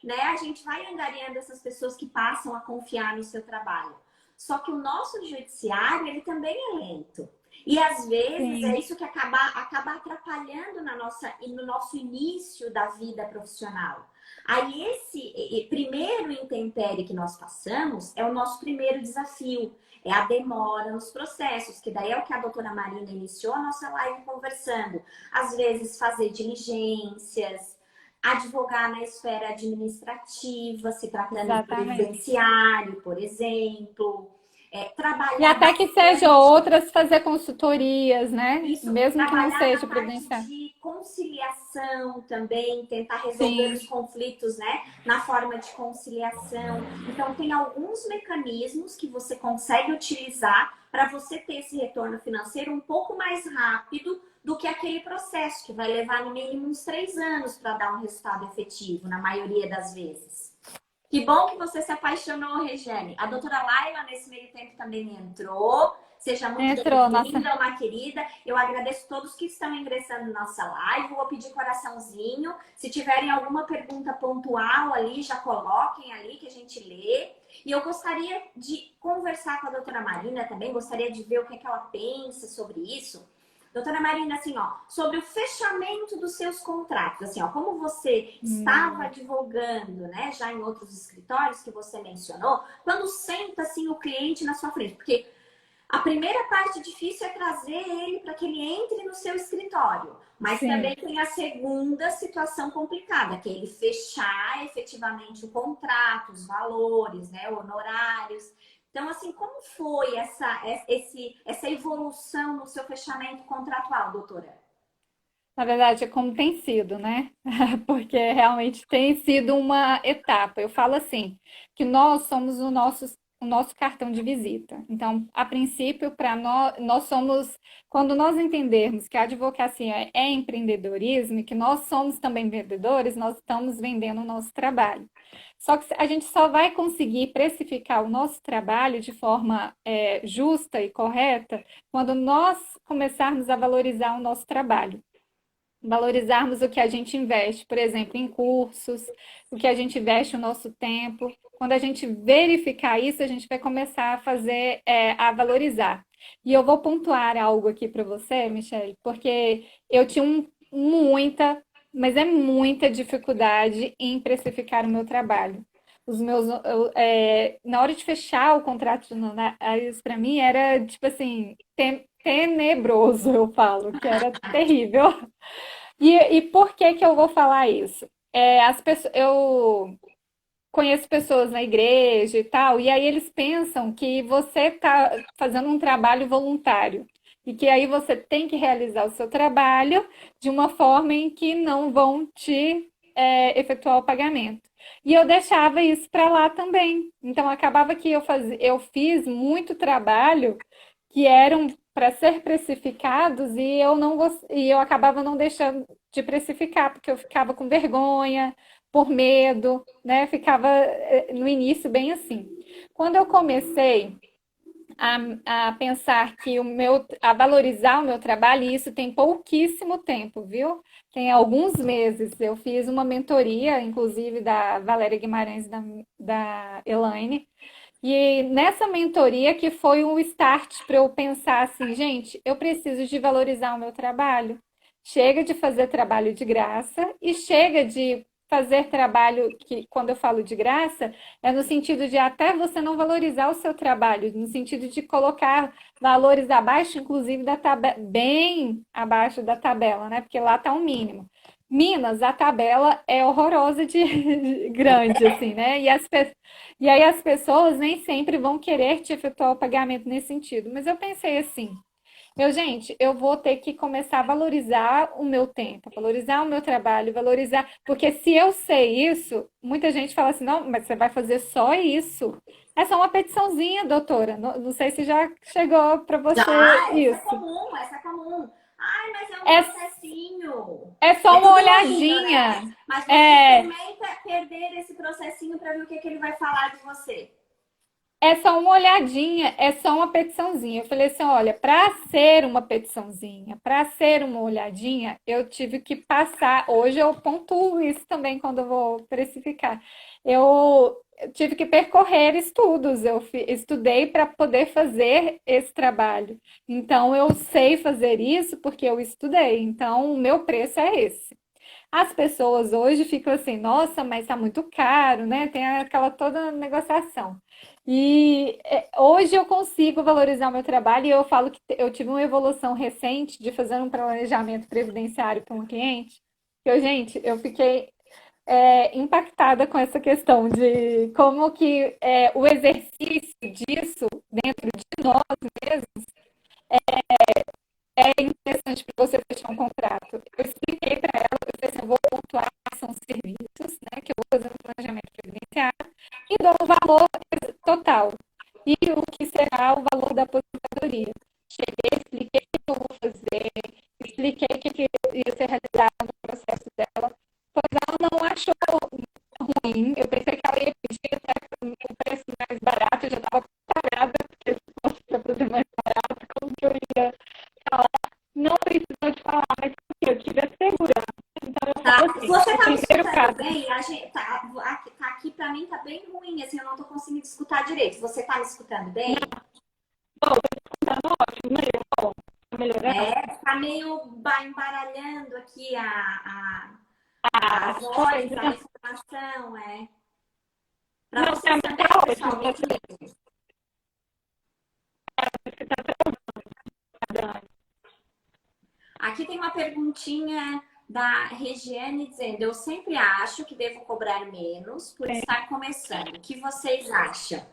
né, a gente vai angariando essas pessoas que passam a confiar no seu trabalho. Só que o nosso judiciário, ele também é lento. E às vezes é
Sim.
isso que acaba atrapalhando no nosso início da vida profissional. Aí esse primeiro intempérie que nós passamos é o nosso primeiro desafio. É a demora nos processos, que daí é o que a doutora Marina iniciou a nossa live conversando. Às vezes fazer diligências, advogar na esfera administrativa, se tratando de
Exatamente.
previdenciário, por exemplo.
E
Trabalhar
até que sejam
bastante
outras fazer consultorias, né?
isso,
Mesmo que não
trabalhar na
seja
parte
previdenciário.
de conciliação também, tentar resolver os
Sim,
conflitos, né, na forma de conciliação. Então, tem alguns mecanismos que você consegue utilizar para você ter esse retorno financeiro um pouco mais rápido do que aquele processo, que vai levar no mínimo uns 3 anos para dar um resultado efetivo, na maioria das vezes. Que bom que você se apaixonou, Regiane. A doutora Laila, nesse meio tempo, também entrou. Seja muito
entrou, nossa.
bem-vinda, uma querida. Eu agradeço todos que estão ingressando na nossa live. Vou pedir coraçãozinho. Se tiverem alguma pergunta pontual ali, já coloquem ali que a gente lê. E eu gostaria de conversar com a doutora Marina também, gostaria de ver o que é que ela pensa sobre isso. Doutora Marina, assim, ó, sobre o fechamento dos seus contratos, assim, ó, como você estava
Hum,
advogando, né, já em outros escritórios que você mencionou, quando senta, assim, o cliente na sua frente, porque a primeira parte difícil é trazer ele para que ele entre no seu escritório, mas também
sim.
tem a segunda situação complicada, que é ele fechar efetivamente o contrato, os valores, né, honorários. Então, assim, como foi essa evolução no seu fechamento contratual, doutora?
Na verdade, é como tem sido, né? Porque realmente tem sido uma etapa. Eu falo assim, que nós somos o nosso cartão de visita. Então, a princípio, para nós somos, quando nós entendermos que a advocacia é empreendedorismo e que nós somos também vendedores, nós estamos vendendo o nosso trabalho. Só que a gente só vai conseguir precificar o nosso trabalho de forma justa e correta quando nós começarmos a valorizar o nosso trabalho, valorizarmos o que a gente investe, por exemplo, em cursos, o que a gente investe o nosso tempo. Quando a gente verificar isso, a gente vai começar a fazer, a valorizar. E eu vou pontuar algo aqui para você, Michele, porque eu tinha muita, mas é muita dificuldade em precificar o meu trabalho. Na hora de fechar o contrato de honorários, para mim era tipo assim, tenebroso, eu falo, que era terrível. E por que que eu vou falar isso? Eu conheço pessoas na igreja e tal, e aí eles pensam que você está fazendo um trabalho voluntário e que aí você tem que realizar o seu trabalho de uma forma em que não vão te efetuar o pagamento. E eu deixava isso para lá também. Então acabava que eu fiz muito trabalho que eram para ser precificados e eu não e eu acabava não deixando de precificar porque eu ficava com vergonha, por medo, né? Ficava no início bem assim. Quando eu comecei a pensar que a valorizar o meu trabalho, e isso tem pouquíssimo tempo, viu? Tem alguns meses. Eu fiz uma mentoria, inclusive da Valéria Guimarães, da Elaine, e nessa mentoria que foi um start para eu pensar assim, gente, eu preciso de valorizar o meu trabalho. Chega de fazer trabalho de graça e chega de fazer trabalho que, quando eu falo de graça, é no sentido de até você não valorizar o seu trabalho, no sentido de colocar valores abaixo, inclusive da tabela, bem abaixo da tabela, né? Porque lá está o mínimo. Minas, a tabela é horrorosa de grande, assim, né? E aí as pessoas nem sempre vão querer te efetuar o pagamento nesse sentido. Mas eu pensei assim, gente, eu vou ter que começar a valorizar o meu tempo, valorizar o meu trabalho, valorizar. Porque se eu sei isso, muita gente fala assim, não, mas você vai fazer só isso. É só uma petiçãozinha, doutora. Não, não sei se já chegou para você
Já, essa é
isso.
comum, essa é comum. Ai, mas é um
É,
processinho.
é
É
só uma
tudo lindo, né?
olhadinha.
Mas você
É,
experimenta perder esse processinho para ver o que, que ele vai falar de você.
É só uma olhadinha, é só uma petiçãozinha. Eu falei assim, olha, para ser uma petiçãozinha, para ser uma olhadinha, eu tive que passar. Hoje eu pontuo isso também quando eu vou precificar. Eu tive que percorrer estudos. Estudei para poder fazer esse trabalho. Então eu sei fazer isso porque eu estudei. Então o meu preço é esse. As pessoas hoje ficam assim, nossa, mas tá muito caro, né? Tem aquela toda negociação. E hoje eu consigo valorizar o meu trabalho e eu falo que eu tive uma evolução recente de fazer um planejamento previdenciário para um cliente. Eu fiquei impactada com essa questão de como que o exercício disso dentro de nós mesmos é interessante para você fechar um contrato. Eu expliquei para ela, eu falei assim, eu vou pontuar quais são os serviços, né, que eu vou fazer um planejamento previdenciário e dou o valor total. E o que será o valor da aposentadoria. Cheguei, expliquei o que eu vou fazer, expliquei o que ia ser realizado no processo dela, pois ela não achou ruim. Eu pensei que ela ia pedir até um preço mais barato, eu já estava preparada, porque se fosse para fazer mais barato, como que eu ia falar? Não precisou de falar, mas eu tive a segurança. Então eu
Tá.
falo assim,
Você
o
tá me
primeiro
escutando
caso,
bem? A gente, tá aqui pra mim tá bem ruim, assim, eu não tô conseguindo escutar direito. Você tá me escutando bem?
bom, tá ótimo, melhorou, tá melhorando.
Tá meio embaralhando aqui a
Ah,
voz,
pois
a
não,
informação, é. Pra
não, pra
vocês
mim
também,
tá
pessoal,
ótimo,
me
você
diga.
tá trabalhando.
Aqui tem uma perguntinha da Regiane dizendo: eu sempre acho que devo cobrar menos por estar começando. O que vocês acham?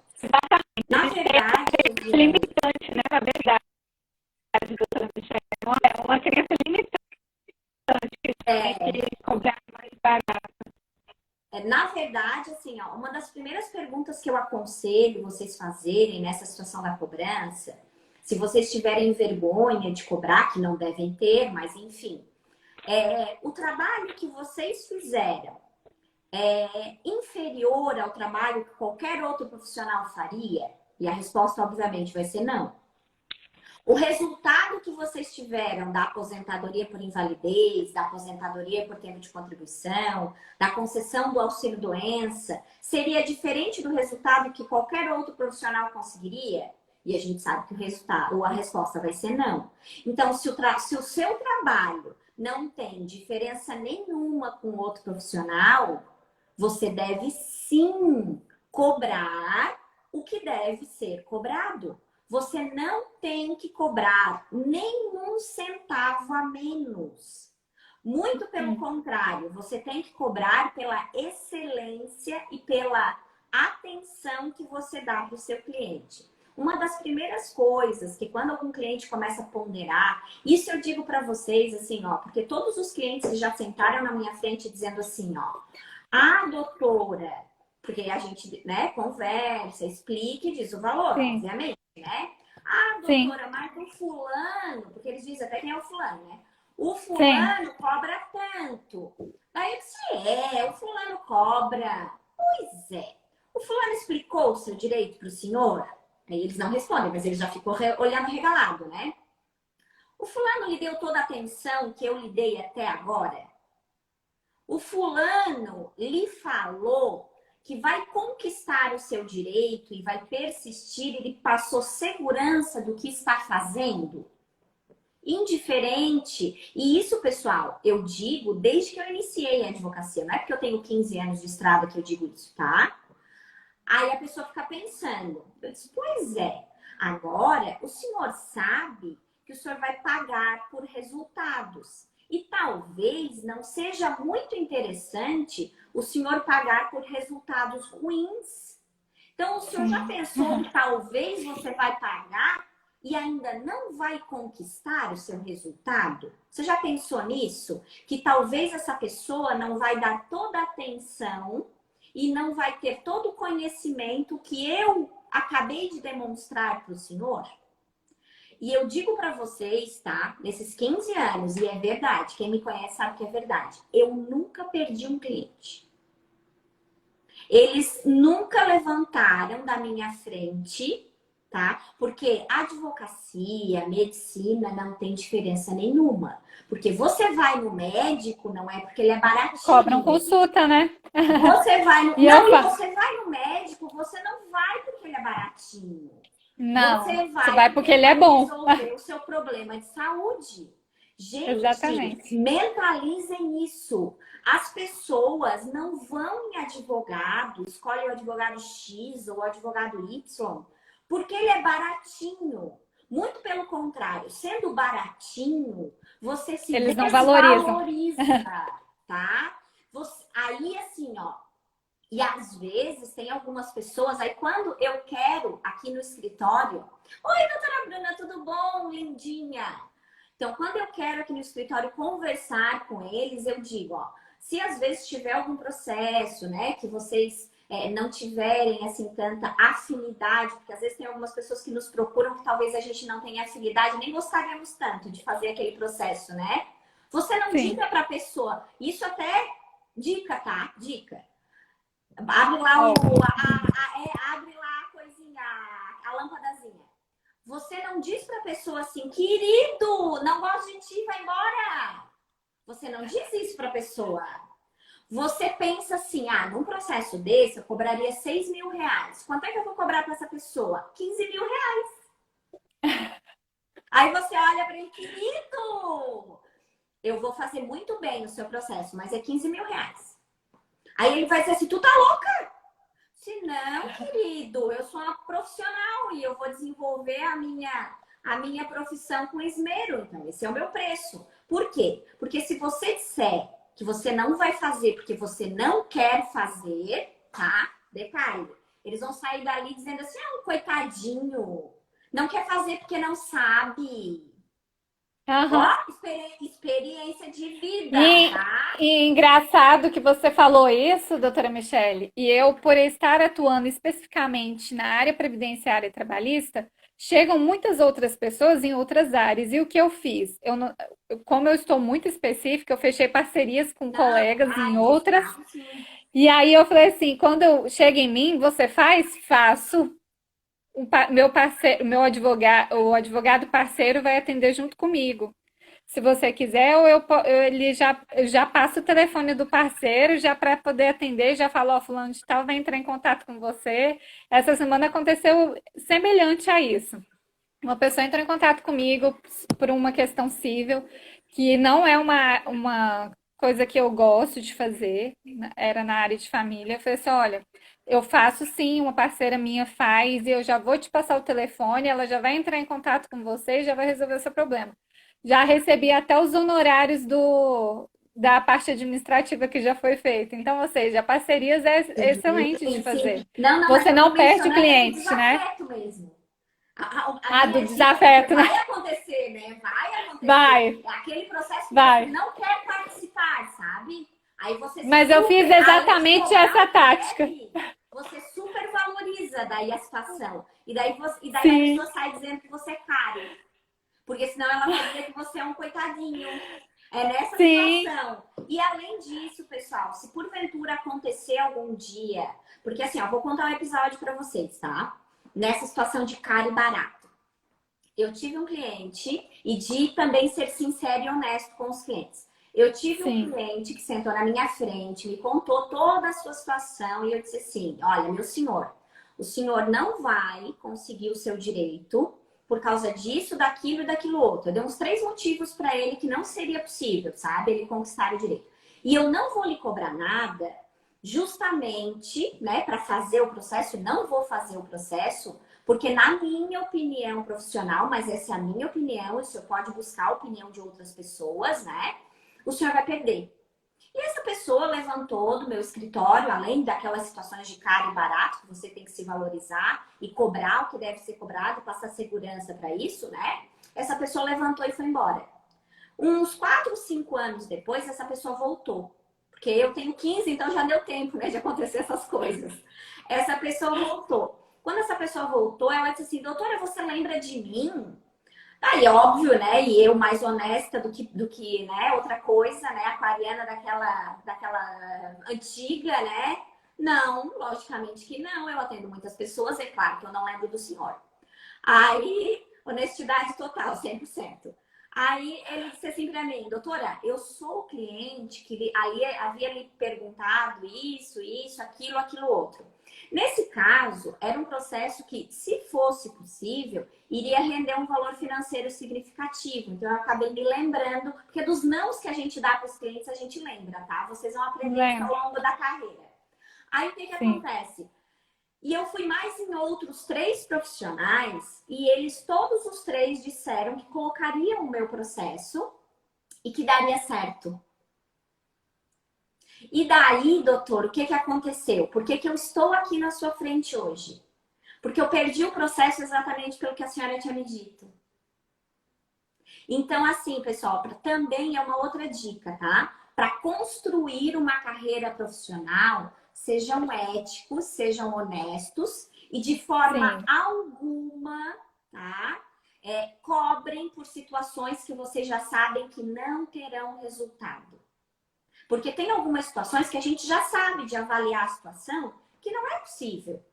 Na verdade, Regiane,
Limitante, né, na verdade, doutora Michelle, é uma criança limitante que tem
é,
que cobrar mais barato.
na verdade, assim, ó, uma das primeiras perguntas que eu aconselho vocês fazerem nessa situação da cobrança, se vocês tiverem vergonha de cobrar, que não devem ter, mas enfim, o trabalho que vocês fizeram é inferior ao trabalho que qualquer outro profissional faria? E a resposta, obviamente, vai ser não. O resultado que vocês tiveram da aposentadoria por invalidez, da aposentadoria por tempo de contribuição, da concessão do auxílio-doença, seria diferente do resultado que qualquer outro profissional conseguiria? E a gente sabe que o resultado, ou a resposta vai ser não. Então, se o seu trabalho não tem diferença nenhuma com outro profissional, você deve sim cobrar o que deve ser cobrado. Você não tem que cobrar nenhum centavo a menos. Muito pelo contrário, você tem que cobrar pela excelência e pela atenção que você dá para o seu cliente. Uma das primeiras coisas que quando algum cliente começa a ponderar, isso eu digo para vocês assim, ó, porque todos os clientes já sentaram na minha frente dizendo assim, ó, doutora, porque a gente, né, conversa, explica e diz o valor,
Sim,
obviamente, né?
sim,
Doutora, mas o fulano, porque eles dizem até quem é o fulano, né? O
sim.
fulano cobra tanto. Daí eu disse, o fulano cobra. Pois é. O fulano explicou o seu direito para o senhor? Aí eles não respondem, mas ele já ficou olhando regalado, né? O fulano lhe deu toda a atenção que eu lhe dei até agora? O fulano lhe falou que vai conquistar o seu direito e vai persistir, ele passou segurança do que está fazendo? Indiferente. E isso, pessoal, eu digo desde que eu iniciei a advocacia. Não é porque eu tenho 15 anos de estrada que eu digo isso, tá? Aí a pessoa fica pensando. Eu disse, pois é. Agora, o senhor sabe que o senhor vai pagar por resultados. E talvez não seja muito interessante o senhor pagar por resultados ruins. Então, o senhor já pensou que talvez você vai pagar e ainda não vai conquistar o seu resultado? Você já pensou nisso? Que talvez essa pessoa não vai dar toda a atenção e não vai ter todo o conhecimento que eu acabei de demonstrar para o senhor? E eu digo para vocês, tá? Nesses 15 anos, e é verdade, quem me conhece sabe que é verdade, eu nunca perdi um cliente. Eles nunca levantaram da minha frente, tá? Porque advocacia, medicina não tem diferença nenhuma. Porque você vai no médico, não é porque ele é
Cobram
baratinho.
consulta, né?
Você vai no...
E eu
Não, e
falo,
você vai no médico, você não vai porque ele é baratinho.
não,
Você
você
vai
vai
porque
porque
ele
ele é
vai
bom.
resolver o seu problema de saúde. Gente,
Exatamente.
mentalizem isso. As pessoas não vão em advogado, escolhem o advogado X ou o advogado Y, porque ele é baratinho. Muito pelo contrário, sendo baratinho, você se
Eles não valorizam.
desvaloriza, tá? Aí, assim, ó, e às vezes tem algumas pessoas, aí quando eu quero aqui no escritório, oi, doutora Bruna, tudo bom, lindinha? Então, quando eu quero aqui no escritório conversar com eles, eu digo, ó, se às vezes tiver algum processo, né, que vocês não tiverem, assim, tanta afinidade, porque às vezes tem algumas pessoas que nos procuram que talvez a gente não tenha afinidade, nem gostaríamos tanto de fazer aquele processo, né? Você não
Sim.
diga para a pessoa, isso até dica, tá? Dica. Abre lá
Ó,
abre lá a coisinha, a lâmpadazinha. Você não diz para a pessoa assim, querido, não gosto de ti, vai embora. Você não diz isso para a pessoa. Você pensa assim, num processo desse eu cobraria 6 mil reais. Quanto é que eu vou cobrar para essa pessoa? 15 mil reais. Aí você olha para ele, querido, eu vou fazer muito bem o seu processo, mas é 15 mil reais. Aí ele vai dizer assim, tu tá louca? Se não, querido, eu sou uma profissional e eu vou desenvolver a minha profissão com esmero. Então, esse é o meu preço. Por quê? Porque se você disser que você não vai fazer porque você não quer fazer, tá? Detalhe. Eles vão sair dali dizendo assim, um coitadinho. Não quer fazer porque não sabe. Ó,
aham.
experiência de vida,
E,
tá?
e engraçado que você falou isso, doutora Michele, e eu, por estar atuando especificamente na área previdenciária e trabalhista, chegam muitas outras pessoas em outras áreas. E o que eu fiz? Como eu estou muito específica, eu fechei parcerias com
Não,
colegas em outras.
digital, sim.
E aí eu falei assim, quando chega em mim, você faz? Faço. Meu parceiro, o advogado parceiro vai atender junto comigo. Se você quiser, ou ele já passa o telefone do parceiro já para poder atender, já falou, ó, fulano de tal vai entrar em contato com você. Essa semana aconteceu semelhante a isso. Uma pessoa entrou em contato comigo por uma questão civil, que não é uma coisa que eu gosto de fazer, era na área de família. Eu falei assim: olha, eu faço sim, uma parceira minha faz, e eu já vou te passar o telefone, ela já vai entrar em contato com você e já vai resolver o seu problema. Já recebi até os honorários da parte administrativa que já foi feita. Então, ou seja, parcerias é excelente de
Sim, sim.
fazer.
Não, não, mas
Você
eu tô
não perde
mencionando é do
cliente, né?
desafeto mesmo. A
Ah, do
minha dica, porque
desafeto,
vai
né?
acontecer, né? Vai acontecer.
Vai,
É aquele processo que você
vai.
não quer participar, sabe? Aí você
Mas eu fiz
super, além de
exatamente
cobrar
essa
o que
tática.
deve, você super valoriza daí a situação. E daí a pessoa
Sim,
sai dizendo que você é caro. Porque senão ela vai dizer que você é um coitadinho. É nessa
sim,
situação. E além disso, pessoal, se porventura acontecer algum dia, porque assim, ó, vou contar um episódio para vocês, tá? Nessa situação de caro e barato. Eu tive um cliente e de também ser sincero e honesto com os clientes. Eu tive um
sim.
cliente que sentou na minha frente, me contou toda a sua situação e eu disse assim: olha, meu senhor, o senhor não vai conseguir o seu direito por causa disso, daquilo e daquilo outro. Eu dei uns 3 motivos para ele que não seria possível, sabe, ele conquistar o direito. E eu não vou lhe cobrar nada, justamente, né, para fazer o processo, não vou fazer o processo porque, na minha opinião profissional, mas essa é a minha opinião, e o senhor pode buscar a opinião de outras pessoas, né? O senhor vai perder. E essa pessoa levantou do meu escritório, além daquelas situações de caro e barato, que você tem que se valorizar e cobrar o que deve ser cobrado, passar segurança para isso, né? Essa pessoa levantou e foi embora. Uns 4, 5 anos depois, essa pessoa voltou. Porque eu tenho 15, então já deu tempo, né, de acontecer essas coisas. Essa pessoa voltou. Quando essa pessoa voltou, ela disse assim: doutora, você lembra de mim? Aí, óbvio, né? E eu mais honesta do que né? Outra coisa, né? Aquariana daquela antiga, né? Não, logicamente que não. Eu atendo muitas pessoas, é claro que eu não lembro do senhor. Aí, honestidade total, 100%. Aí ele disse assim para mim: doutora, eu sou o cliente que ali havia me perguntado isso, aquilo outro. Nesse caso, era um processo que, se fosse possível, iria render um valor financeiro significativo. Então, eu acabei me lembrando, porque dos nãos que a gente dá para os clientes, a gente lembra, tá? Vocês vão aprender isso ao
Lembro.
longo da carreira. Aí, o que
Sim.
acontece? E eu fui mais em outros 3 profissionais e eles, todos os 3, disseram que colocariam o meu processo e que daria certo. E daí, doutor, o que aconteceu? Por que eu estou aqui na sua frente hoje? Porque eu perdi o processo exatamente pelo que a senhora tinha me dito. Então, assim, pessoal, também é uma outra dica, tá? Para construir uma carreira profissional, sejam éticos, sejam honestos e de forma
Sim,
alguma, tá? Cobrem por situações que vocês já sabem que não terão resultado. Porque tem algumas situações que a gente já sabe de avaliar a situação que não é possível,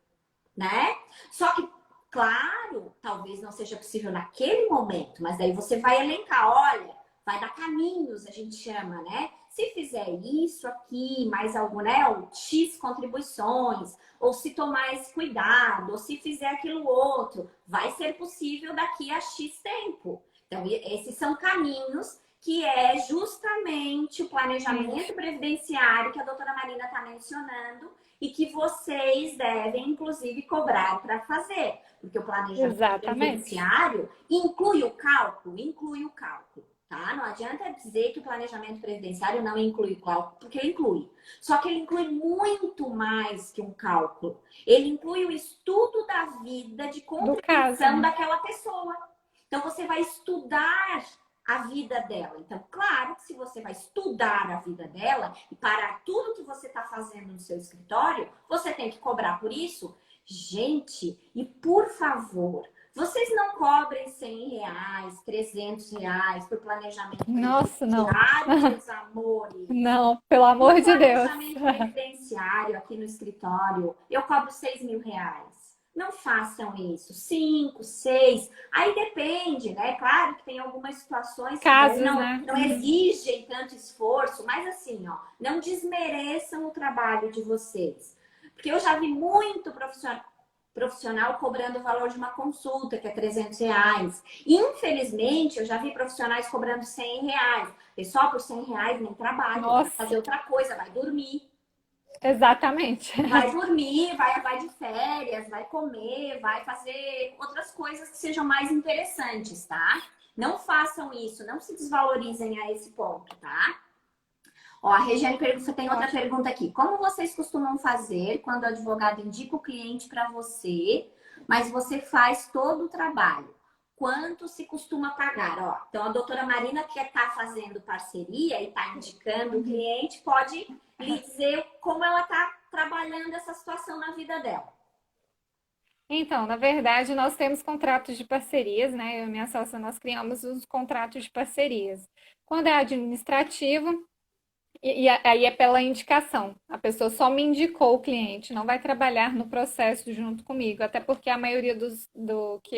né? Só que, claro, talvez não seja possível naquele momento, mas daí você vai elencar, olha, vai dar caminhos, a gente chama, né? Se fizer isso aqui, mais algo, né? Ou X contribuições, ou se tomar esse cuidado, ou se fizer aquilo outro, vai ser possível daqui a X tempo. Então, esses são caminhos que é justamente o planejamento
isso.
previdenciário que a doutora Marina está mencionando e que vocês devem, inclusive, cobrar para fazer. Porque o planejamento
Exatamente.
previdenciário inclui o cálculo? Inclui o cálculo. Tá? Não adianta dizer que o planejamento previdenciário não inclui o cálculo, porque ele inclui. Só que ele inclui muito mais que um cálculo. Ele inclui o estudo da vida de
Do caso,
contribuição
né?
daquela pessoa. Então, você vai estudar a vida dela. Então, claro que se você vai estudar a vida dela e parar tudo que você está fazendo no seu escritório, você tem que cobrar por isso. Gente, e por favor, vocês não cobrem R$ 100, R$ 300 por planejamento
Nossa, não.
previdenciário, meus amores.
Não, pelo
No
amor de Deus.
planejamento previdenciário aqui no escritório, eu cobro R$ 6.000. Não façam isso. 5, 6. Aí depende, né? Claro que tem algumas situações que daí
Casos,
não,
né?
não exigem tanto esforço, mas assim, ó, não desmereçam o trabalho de vocês. Porque eu já vi muito profissional cobrando o valor de uma consulta, que é R$ 300. Infelizmente, eu já vi profissionais cobrando R$ 100. Pessoal, por R$ 100 nem trabalha, vai
Nossa,
fazer outra coisa, vai dormir.
exatamente.
Vai dormir, vai de férias, vai comer, vai fazer outras coisas que sejam mais interessantes, tá? Não façam isso, não se desvalorizem a esse ponto, tá? Ó, a Regiane pergunta, tem outra
Ótimo.
pergunta aqui. Como vocês costumam fazer quando o advogado indica o cliente para você, mas você faz todo o trabalho? Quanto se costuma pagar? Ó, então, a doutora Marina, que está fazendo parceria e está indicando o
Uhum.
cliente, pode lhe dizer como ela está trabalhando essa situação na vida dela.
Então, na verdade, nós temos contratos de parcerias, né? Eu e minha sócia, nós criamos os contratos de parcerias. Quando é administrativo, aí é pela indicação. A pessoa só me indicou o cliente, não vai trabalhar no processo junto comigo, até porque a maioria do que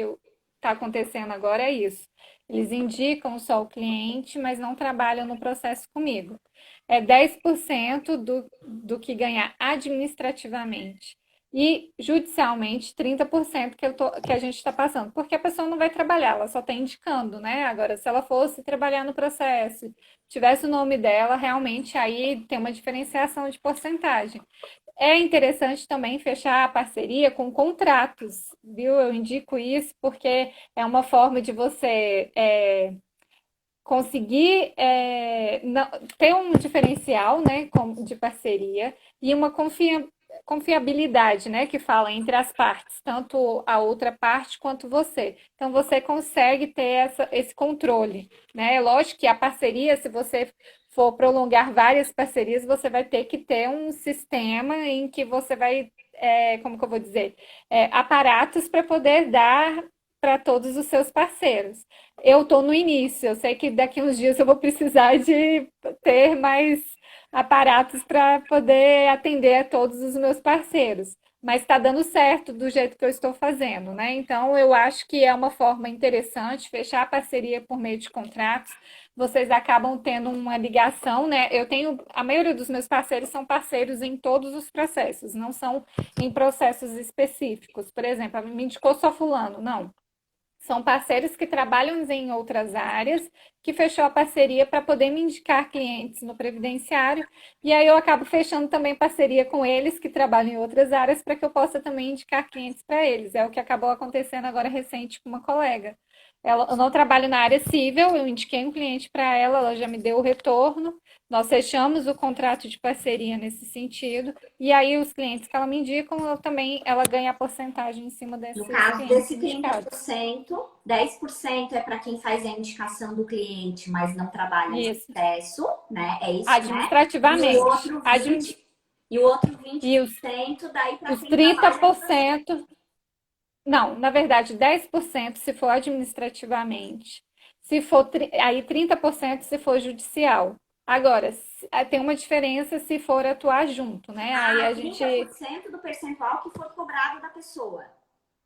está acontecendo agora é isso. Eles indicam só o cliente, mas não trabalham no processo comigo. É 10% do que ganhar administrativamente. E judicialmente, 30% que a gente está passando, porque a pessoa não vai trabalhar, ela só está indicando, né? Agora, se ela fosse trabalhar no processo, tivesse o nome dela, realmente aí tem uma diferenciação de porcentagem. É interessante também fechar a parceria com contratos, viu? Eu indico isso porque é uma forma de você conseguir ter um diferencial, né, de parceria e uma confiabilidade, né, que fala entre as partes, tanto a outra parte quanto você. Então você consegue ter esse controle, né? Lógico que a parceria, se você for prolongar várias parcerias, você vai ter que ter um sistema em que você vai, como que eu vou dizer, aparatos para poder dar para todos os seus parceiros. Eu estou no início, eu sei que daqui uns dias eu vou precisar de ter mais aparatos para poder atender a todos os meus parceiros. Mas está dando certo do jeito que eu estou fazendo, né? Então, eu acho que é uma forma interessante fechar a parceria por meio de contratos. Vocês acabam tendo uma ligação, né? A maioria dos meus parceiros são parceiros em todos os processos, não são em processos específicos. Por exemplo, me indicou só fulano, não. São parceiros que trabalham em outras áreas, que fechou a parceria para poder me indicar clientes no previdenciário, e aí eu acabo fechando também parceria com eles que trabalham em outras áreas para que eu possa também indicar clientes para eles. É o que acabou acontecendo agora recente com uma colega. Eu não trabalho na área civil, eu indiquei um cliente para ela, ela já me deu o retorno. Nós fechamos o contrato de parceria nesse sentido. E aí, os clientes que ela me indica, ela ganha a porcentagem em cima
No
desses
caso
clientes
desse
indicados.
30%, 10% é para quem faz a indicação do cliente, mas não trabalha no
Isso.
processo, né? É isso, né? E o
Administrativamente.
outro 20%, e o outro
E
20% daí para
os
quem trabalha no processo.
30%, não, na verdade, 10% se for administrativamente. Se for, aí 30% se for judicial. Agora, tem uma diferença se for atuar junto, né? Aí
Ah,
a gente.
30% do percentual que for cobrado da pessoa.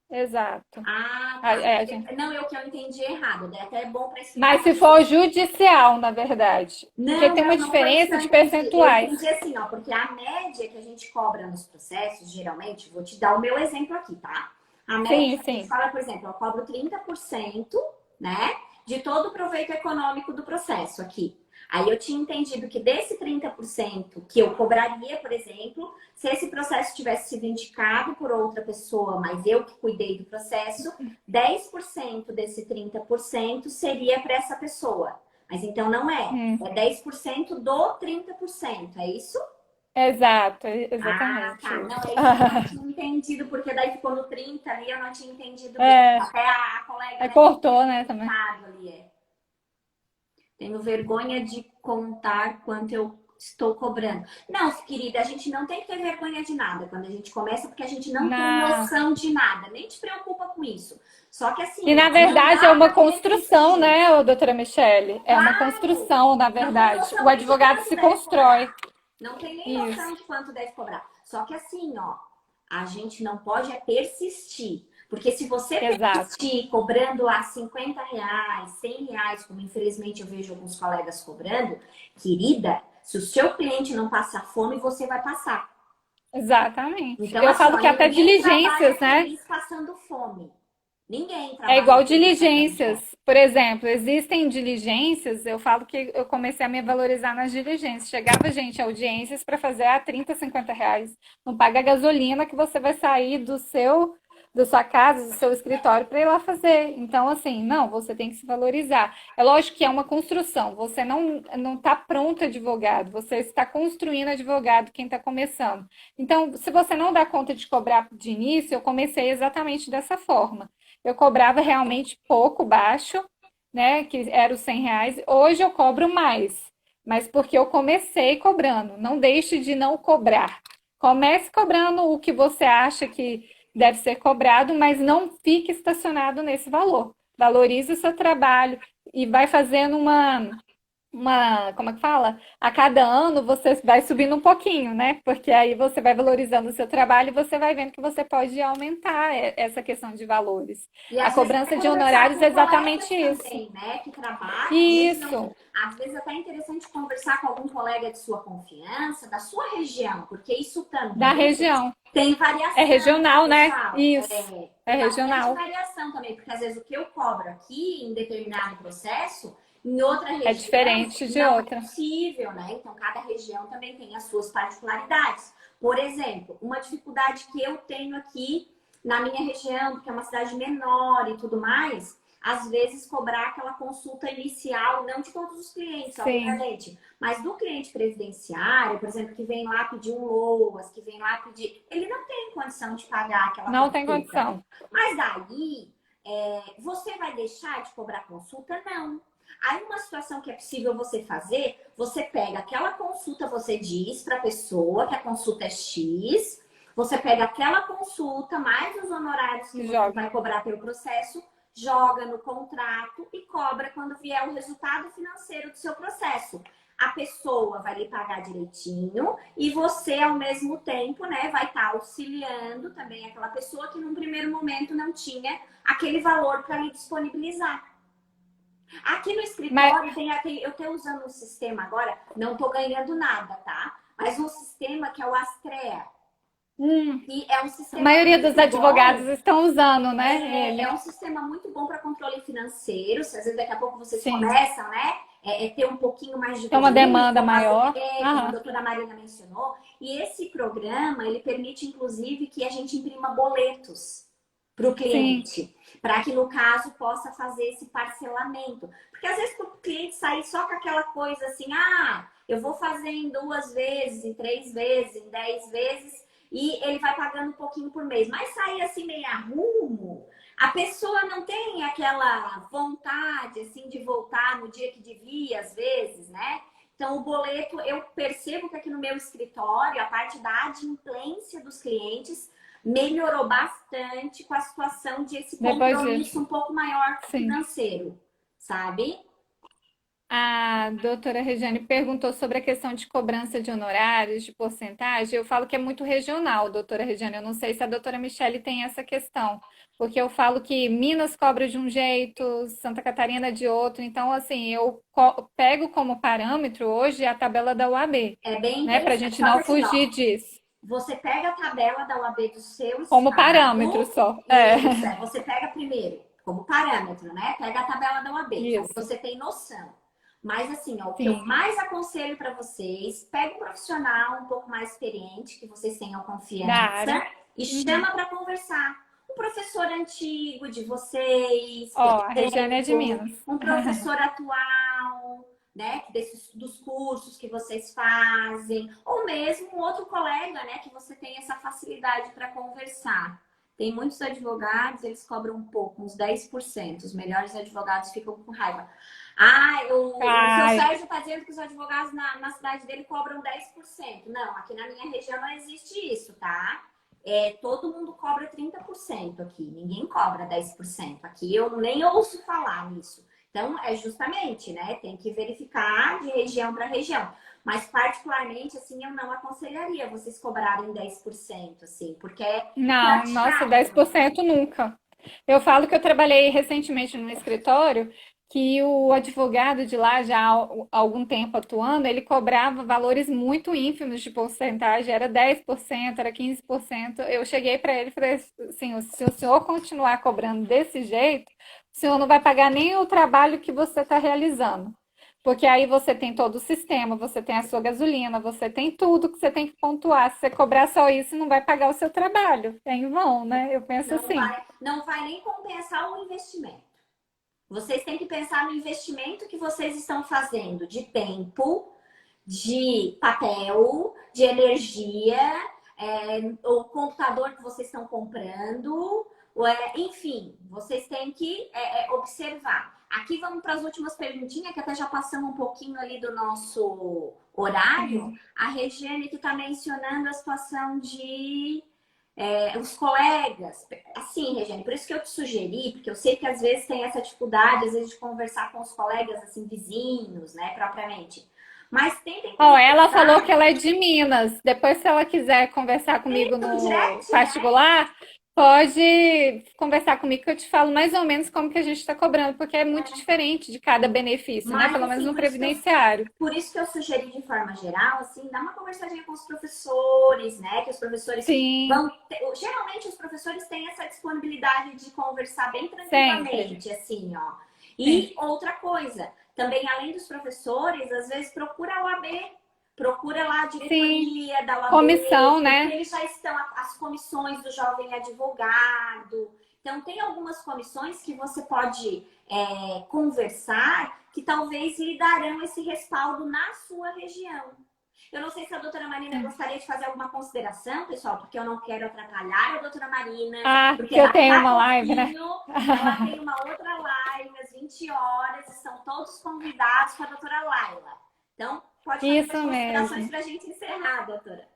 Exato.
Ah, tá.
A gente...
Não, eu que eu entendi errado, né? Até é bom para explicar
Mas
para
se
as
for
pessoas.
judicial, na verdade. Porque
Não,
tem uma
não, não foi isso que
diferença
eu
de
entendi. Eu
percentuais.
entendi assim, ó, porque a média que a gente cobra nos processos, geralmente, vou te dar o meu exemplo aqui, tá? A média
Sim,
que a gente
sim.
fala, por exemplo, eu cobro 30%, né, de todo o proveito econômico do processo aqui. Aí eu tinha entendido que desse 30% que eu cobraria, por exemplo, se esse processo tivesse sido indicado por outra pessoa, mas eu que cuidei do processo, 10% desse 30% seria para essa pessoa. Mas então não é.
Hum,
É 10% do 30%, é isso?
exato,
Ah,
exatamente
tá. Não,
isso.
é isso que eu não tinha entendido, porque daí ficou no 30 ali, eu não tinha entendido bem.
É,
Até a colega, né,
cortou, né, também.
comentado ali, é. Tenho vergonha de contar quanto eu estou cobrando. Não, querida, a gente não tem que ter vergonha de nada quando a gente começa, porque a gente não tem
Na...
noção de nada. Nem te preocupa com isso. Só que
E
assim,
na
ó, não
verdade é
dá
uma
para
construção,
persistir.
né, doutora Michele? É uma
Claro!
construção, na
Não tem
verdade. O
noção nem de
advogado
quanto
se
deve
constrói.
cobrar. Não tem nem
Isso,
noção de quanto deve cobrar. Só que assim, ó, a gente não pode é persistir. Porque se você
exato.
persistir cobrando lá R$ 50, R$ 100, como infelizmente eu vejo alguns colegas cobrando, querida, se o seu cliente não passar fome, você vai passar.
Exatamente.
Então,
Eu
assim,
falo
ó,
que até
ninguém trabalha
diligências, né?
feliz passando fome. Ninguém
É
trabalha
igual
feliz passando
diligências.
fome.
Por exemplo, existem diligências, eu falo que eu comecei a me valorizar nas diligências. Chegava gente, audiências para fazer a 30, R$ 50. Não paga a gasolina que você vai sair da sua casa, do seu escritório para ir lá fazer. Então, assim, não, você tem que se valorizar. É lógico que é uma construção. Você não está pronto advogado, você está construindo advogado quem está começando. Então, se você não dá conta de cobrar de início, eu comecei exatamente dessa forma. Eu cobrava realmente pouco, baixo, né? Que era os R$ 100. Hoje eu cobro mais, mas porque eu comecei cobrando. Não deixe de não cobrar. Comece cobrando o que você acha que deve ser cobrado, mas não fique estacionado nesse valor. Valorize o seu trabalho e vai fazendo como é que fala? A cada ano você vai subindo um pouquinho, né? Porque aí você vai valorizando o seu trabalho e você vai vendo que você pode aumentar essa questão de valores.
E
A
às vezes
cobrança
até
de
conversar
honorários
com
é exatamente
colegas
isso.
também, né, que trabalham, mesmo não,
Isso,
às vezes até é interessante conversar com algum colega de sua confiança, da sua região, porque isso
da
também
região.
tem
É
variação, tá,
regional, né?
pessoal?
Isso. É
Tem bastante
regional.
variação também, porque às vezes o que eu cobro aqui em determinado processo, em outra
É
região,
diferente de
não é
outra.
possível, né? Então, cada região também tem as suas particularidades. Por exemplo, uma dificuldade que eu tenho aqui na minha região, porque é uma cidade menor e tudo mais, às vezes cobrar aquela consulta inicial, não de todos os clientes,
Sim,
obviamente, mas do cliente previdenciário, por exemplo, que vem lá pedir um LOAS, que vem lá pedir. Ele não tem condição de pagar aquela
não tem
consulta.
condição.
Mas daí, você vai deixar de cobrar consulta? Não. Aí, uma situação que é possível você fazer, você pega aquela consulta, você diz para a pessoa que a consulta é X, você pega aquela consulta, mais os honorários que você
Joga.
vai cobrar pelo processo, joga no contrato e cobra quando vier o resultado financeiro do seu processo. A pessoa vai lhe pagar direitinho e você, ao mesmo tempo, né, vai estar auxiliando também aquela pessoa que num primeiro momento não tinha aquele valor para lhe disponibilizar. Aqui no
Mas
escritório eu estou usando um sistema agora, não estou ganhando nada, tá? Mas um sistema que é o Astrea, que é um
a
sistema
maioria dos
muito
advogados
bom.
estão usando, né?
É
Ele.
um sistema muito bom para controle financeiro. Às vezes daqui a pouco vocês
Sim.
começam, né? Ter um pouquinho mais de
Tem uma
volume,
demanda
como
maior.
como a
Aham.
doutora Marina mencionou. E esse programa, ele permite, inclusive, que a gente imprima boletos o
sim,
cliente, para que no caso possa fazer esse parcelamento. Porque às vezes o cliente sair só com aquela coisa assim, ah, eu vou fazer em 2 vezes, em 3 vezes, em 10 vezes, e ele vai pagando um pouquinho por mês. Mas sair assim meio a rumo, a pessoa não tem aquela vontade assim de voltar no dia que devia, às vezes, né? Então, o boleto, eu percebo que aqui no meu escritório, a parte da adimplência dos clientes melhorou bastante com a situação de esse
depois disso,
compromisso um pouco maior
sim.
financeiro, sabe?
A doutora Regiane perguntou sobre a questão de cobrança de honorários, de porcentagem. Eu falo que é muito regional, doutora Regiane. Eu não sei se a doutora Michele tem essa questão, porque eu falo que Minas cobra de um jeito, Santa Catarina de outro. Então, assim, eu pego como parâmetro hoje a tabela da UAB,
É bem
né, para a
interessante.
gente
Só que
não
assim, ó,
fugir disso,
você pega a tabela da UAB do seu
como parâmetro
estado,
só. É,
isso, você pega primeiro como parâmetro, né? Pega a tabela da UAB, que aí
isso,
você tem noção. Mas assim, ó, o que eu
sim.
mais aconselho para vocês, pega um profissional um pouco mais experiente, que vocês tenham
Da
confiança,
área.
e
Uhum.
chama para conversar. Um professor antigo de vocês,
Ó,
por
a Regiane é de
exemplo,
Minas.
um professor atual, né, dos cursos que vocês fazem, ou mesmo um outro colega, né, que você tem essa facilidade para conversar. Tem muitos advogados, eles cobram um pouco, uns 10%. Os melhores advogados ficam com raiva. Ah, o seu
Ai,
Sérgio está dizendo que os advogados na cidade dele cobram 10%. Não, aqui na minha região não existe isso, tá? Todo mundo cobra 30% aqui, ninguém cobra 10%. Aqui eu nem ouço falar nisso. Então, é justamente, né? Tem que verificar de região para região. Mas, particularmente, assim, eu não aconselharia vocês cobrarem 10%, assim, porque é
não, nossa,
praticável.
10% nunca. Eu falo que eu trabalhei recentemente num escritório que o advogado de lá, já há algum tempo atuando, ele cobrava valores muito ínfimos de porcentagem, era 10%, era 15%. Eu cheguei para ele e falei assim, se o senhor continuar cobrando desse jeito, o senhor não vai pagar nem o trabalho que você está realizando. Porque aí você tem todo o sistema, você tem a sua gasolina, você tem tudo que você tem que pontuar. Se você cobrar só isso, não vai pagar o seu trabalho. É em vão, né? Eu penso assim.
Não vai nem compensar o investimento. Vocês têm que pensar no investimento que vocês estão fazendo de tempo, de papel, de energia, o computador que vocês estão comprando, enfim, vocês têm que observar. Aqui vamos para as últimas perguntinhas, que até já passamos um pouquinho ali do nosso horário.
Sim.
A Regiane que está mencionando a situação de os colegas. Assim, Regiane, por isso que eu te sugeri, porque eu sei que às vezes tem essa dificuldade, às vezes, de conversar com os colegas, assim, vizinhos, né, propriamente. Mas tentem
Ó, ela falou
conversar
que ela é de Minas. Depois, se ela quiser conversar comigo
no
no
direct, né?
particular, pode conversar comigo que eu te falo mais ou menos como que a gente está cobrando, porque é muito diferente de cada benefício, né?
Mas,
Pelo menos
assim,
no previdenciário.
por isso que eu sugeri de forma geral, assim, dar uma conversadinha com os professores, né? Que os professores
Sim,
vão ter... Geralmente os professores têm essa disponibilidade de conversar bem
sempre.
tranquilamente, assim, ó.
Sim,
E outra coisa, também além dos professores, às vezes procura a OAB, procura lá a
sim.
diretoria da OAB,
Comissão,
porque
né?
eles já estão, as comissões do jovem advogado. Então, tem algumas comissões que você pode conversar que talvez lhe darão esse respaldo na sua região. Eu não sei se a doutora Marina gostaria de fazer alguma consideração, pessoal, porque eu não quero atrapalhar a doutora Marina,
Ah,
porque
que eu
daqui
tenho
a
uma live, né?
pouquinho ela tem uma outra live às 20 horas, estão todos convidados com a doutora Laila. Então, pode fazer
Isso
as considerações
mesmo.
para a gente encerrar, doutora.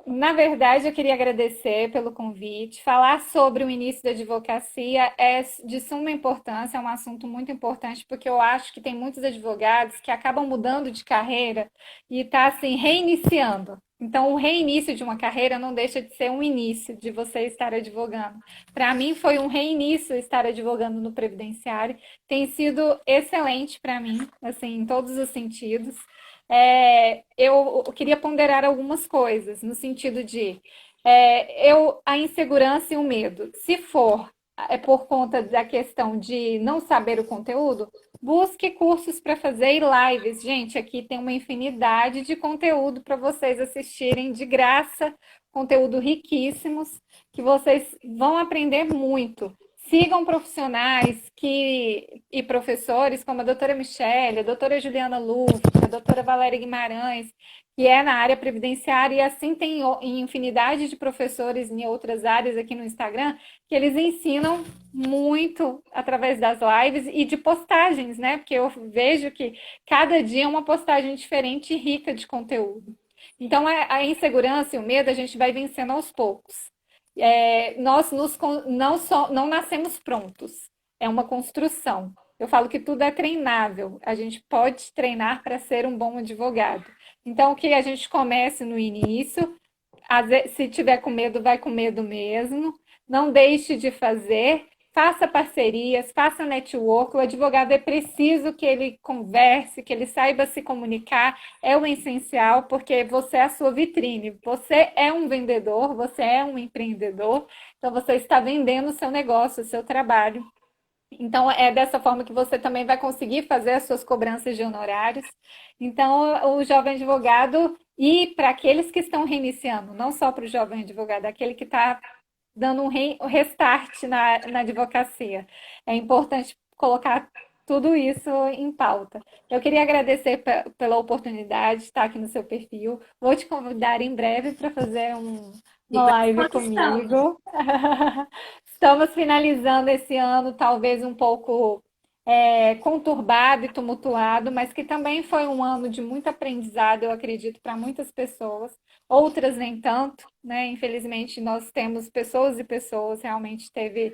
Na verdade, eu queria agradecer pelo convite. Falar sobre o início da advocacia é de suma importância, é um assunto muito importante, porque eu acho que tem muitos advogados que acabam mudando de carreira e está assim, reiniciando. Então, o reinício de uma carreira não deixa de ser um início de você estar advogando. Para mim, foi um reinício estar advogando no Previdenciário. Tem sido excelente para mim, assim, em todos os sentidos. Eu queria ponderar algumas coisas, no sentido de a insegurança e o medo. Se for é por conta da questão de não saber o conteúdo, busque cursos para fazer e lives. Gente, aqui tem uma infinidade de conteúdo para vocês assistirem de graça, conteúdo riquíssimos, que vocês vão aprender muito. Sigam profissionais e professores como a doutora Michele, a doutora Juliana Luft, a doutora Valéria Guimarães, que é na área previdenciária, e assim tem infinidade de professores em outras áreas aqui no Instagram, que eles ensinam muito através das lives e de postagens, né? Porque eu vejo que cada dia é uma postagem diferente e rica de conteúdo. Então, a insegurança e o medo a gente vai vencendo aos poucos. Nós não nascemos prontos, é uma construção. Eu falo que tudo é treinável, a gente pode treinar para ser um bom advogado. Então, que a gente comece no início, se tiver com medo, vai com medo mesmo. Não deixe de fazer. Faça parcerias, faça network. O advogado é preciso que ele converse, que ele saiba se comunicar. É o essencial, porque você é a sua vitrine. Você é um vendedor, você é um empreendedor. Então, você está vendendo o seu negócio, o seu trabalho. Então, é dessa forma que você também vai conseguir fazer as suas cobranças de honorários. Então, o jovem advogado, e para aqueles que estão reiniciando, não só para o jovem advogado, aquele que está dando um restart na advocacia, é importante colocar tudo isso em pauta. Eu queria agradecer pela oportunidade de estar aqui no seu perfil. Vou te convidar em breve para fazer uma
Fico à
live
disposição.
comigo. Estamos finalizando esse ano, talvez um pouco conturbado e tumultuado, mas que também foi um ano de muito aprendizado, eu acredito, para muitas pessoas, outras nem tanto, né? Infelizmente, nós temos pessoas e pessoas, realmente teve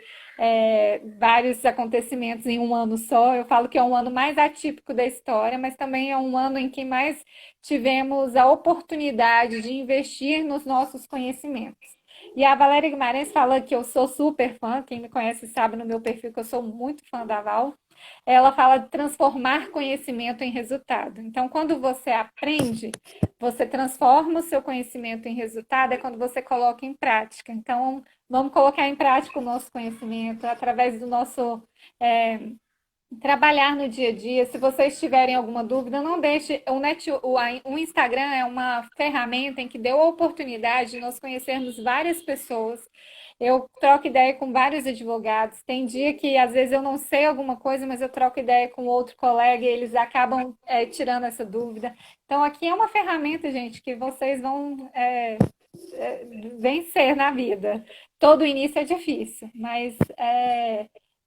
vários acontecimentos em um ano só. Eu falo que é um ano mais atípico da história, mas também é um ano em que mais tivemos a oportunidade de investir nos nossos conhecimentos. E a Valéria Guimarães fala que eu sou super fã, quem me conhece sabe no meu perfil que eu sou muito fã da Val. Ela fala de transformar conhecimento em resultado. Então, quando você aprende, você transforma o seu conhecimento em resultado, é quando você coloca em prática. Então, vamos colocar em prática o nosso conhecimento através do nosso trabalhar no dia a dia. Se vocês tiverem alguma dúvida, não deixe. O Instagram é uma ferramenta em que deu a oportunidade de nós conhecermos várias pessoas. Eu troco ideia com vários advogados. Tem dia que às vezes eu não sei alguma coisa, mas eu troco ideia com outro colega e eles acabam tirando essa dúvida. Então, aqui é uma ferramenta, gente, que vocês vão vencer na vida. Todo início é difícil, mas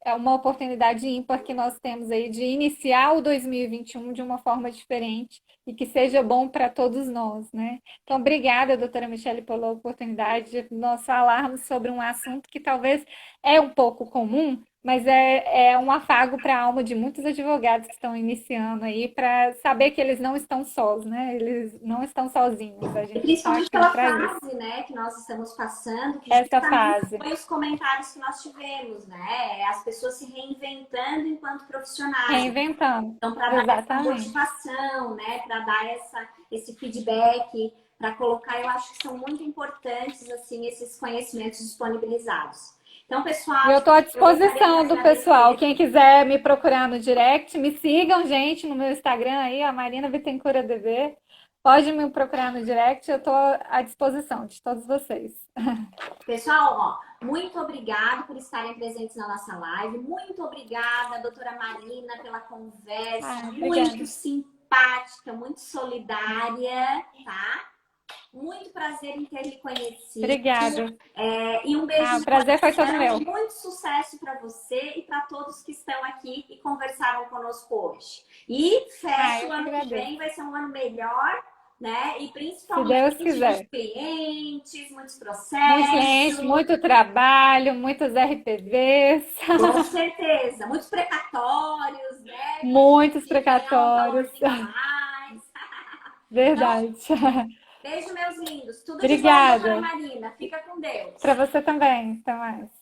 é uma oportunidade ímpar que nós temos aí de iniciar o 2021 de uma forma diferente e que seja bom para todos nós, né? Então, obrigada, doutora Michele, pela oportunidade de nós falarmos sobre um assunto que talvez é um pouco comum, mas é um afago para a alma de muitos advogados que estão iniciando aí, para saber que eles não estão sós, né? Eles não estão sozinhos, a
E
gente está
principalmente
aqui
pela
para isso.
fase, né, que nós estamos passando, que
Essa
justamente
fase.
foi os comentários que nós tivemos, né? As pessoas se reinventando enquanto profissionais.
Reinventando.
Então, para dar essa
Exatamente.
motivação, né? Para dar esse feedback, para colocar, eu acho que são muito importantes, assim, esses conhecimentos disponibilizados. Então,
E eu
pessoal,
estou à
eu gostaria de
disposição do pessoal.
agradecer.
Quem quiser me procurar no direct, me sigam, gente, no meu Instagram aí, a Marina Bittencourt DV. Pode me procurar no direct, eu estou à disposição de todos vocês.
Pessoal, ó, muito obrigada por estarem presentes na nossa live. Muito obrigada, doutora Marina, pela conversa.
Obrigada.
Muito simpática, muito solidária, tá? Muito prazer em ter lhe conhecido.
Obrigada.
E um beijo
O
no
prazer foi todo
coração.
meu.
Muito sucesso para você e para todos que estão aqui e conversaram conosco hoje. E fecha
Eu
o
que
ano que
agradeço.
vem, vai ser um ano melhor, né? E
Se
principalmente
Deus quiser.
muitos clientes, muitos
Muitos clientes,
processos.
muito trabalho, muitos RPVs,
Com certeza. Muitos precatórios, né? Pra
muitos
gente ganhar um
precatórios.
valorzinho a mais. Então,
Verdade.
beijo, meus lindos. Tudo de bom, doutora
Obrigada.
Marina. Fica com Deus.
Para você também. Até mais.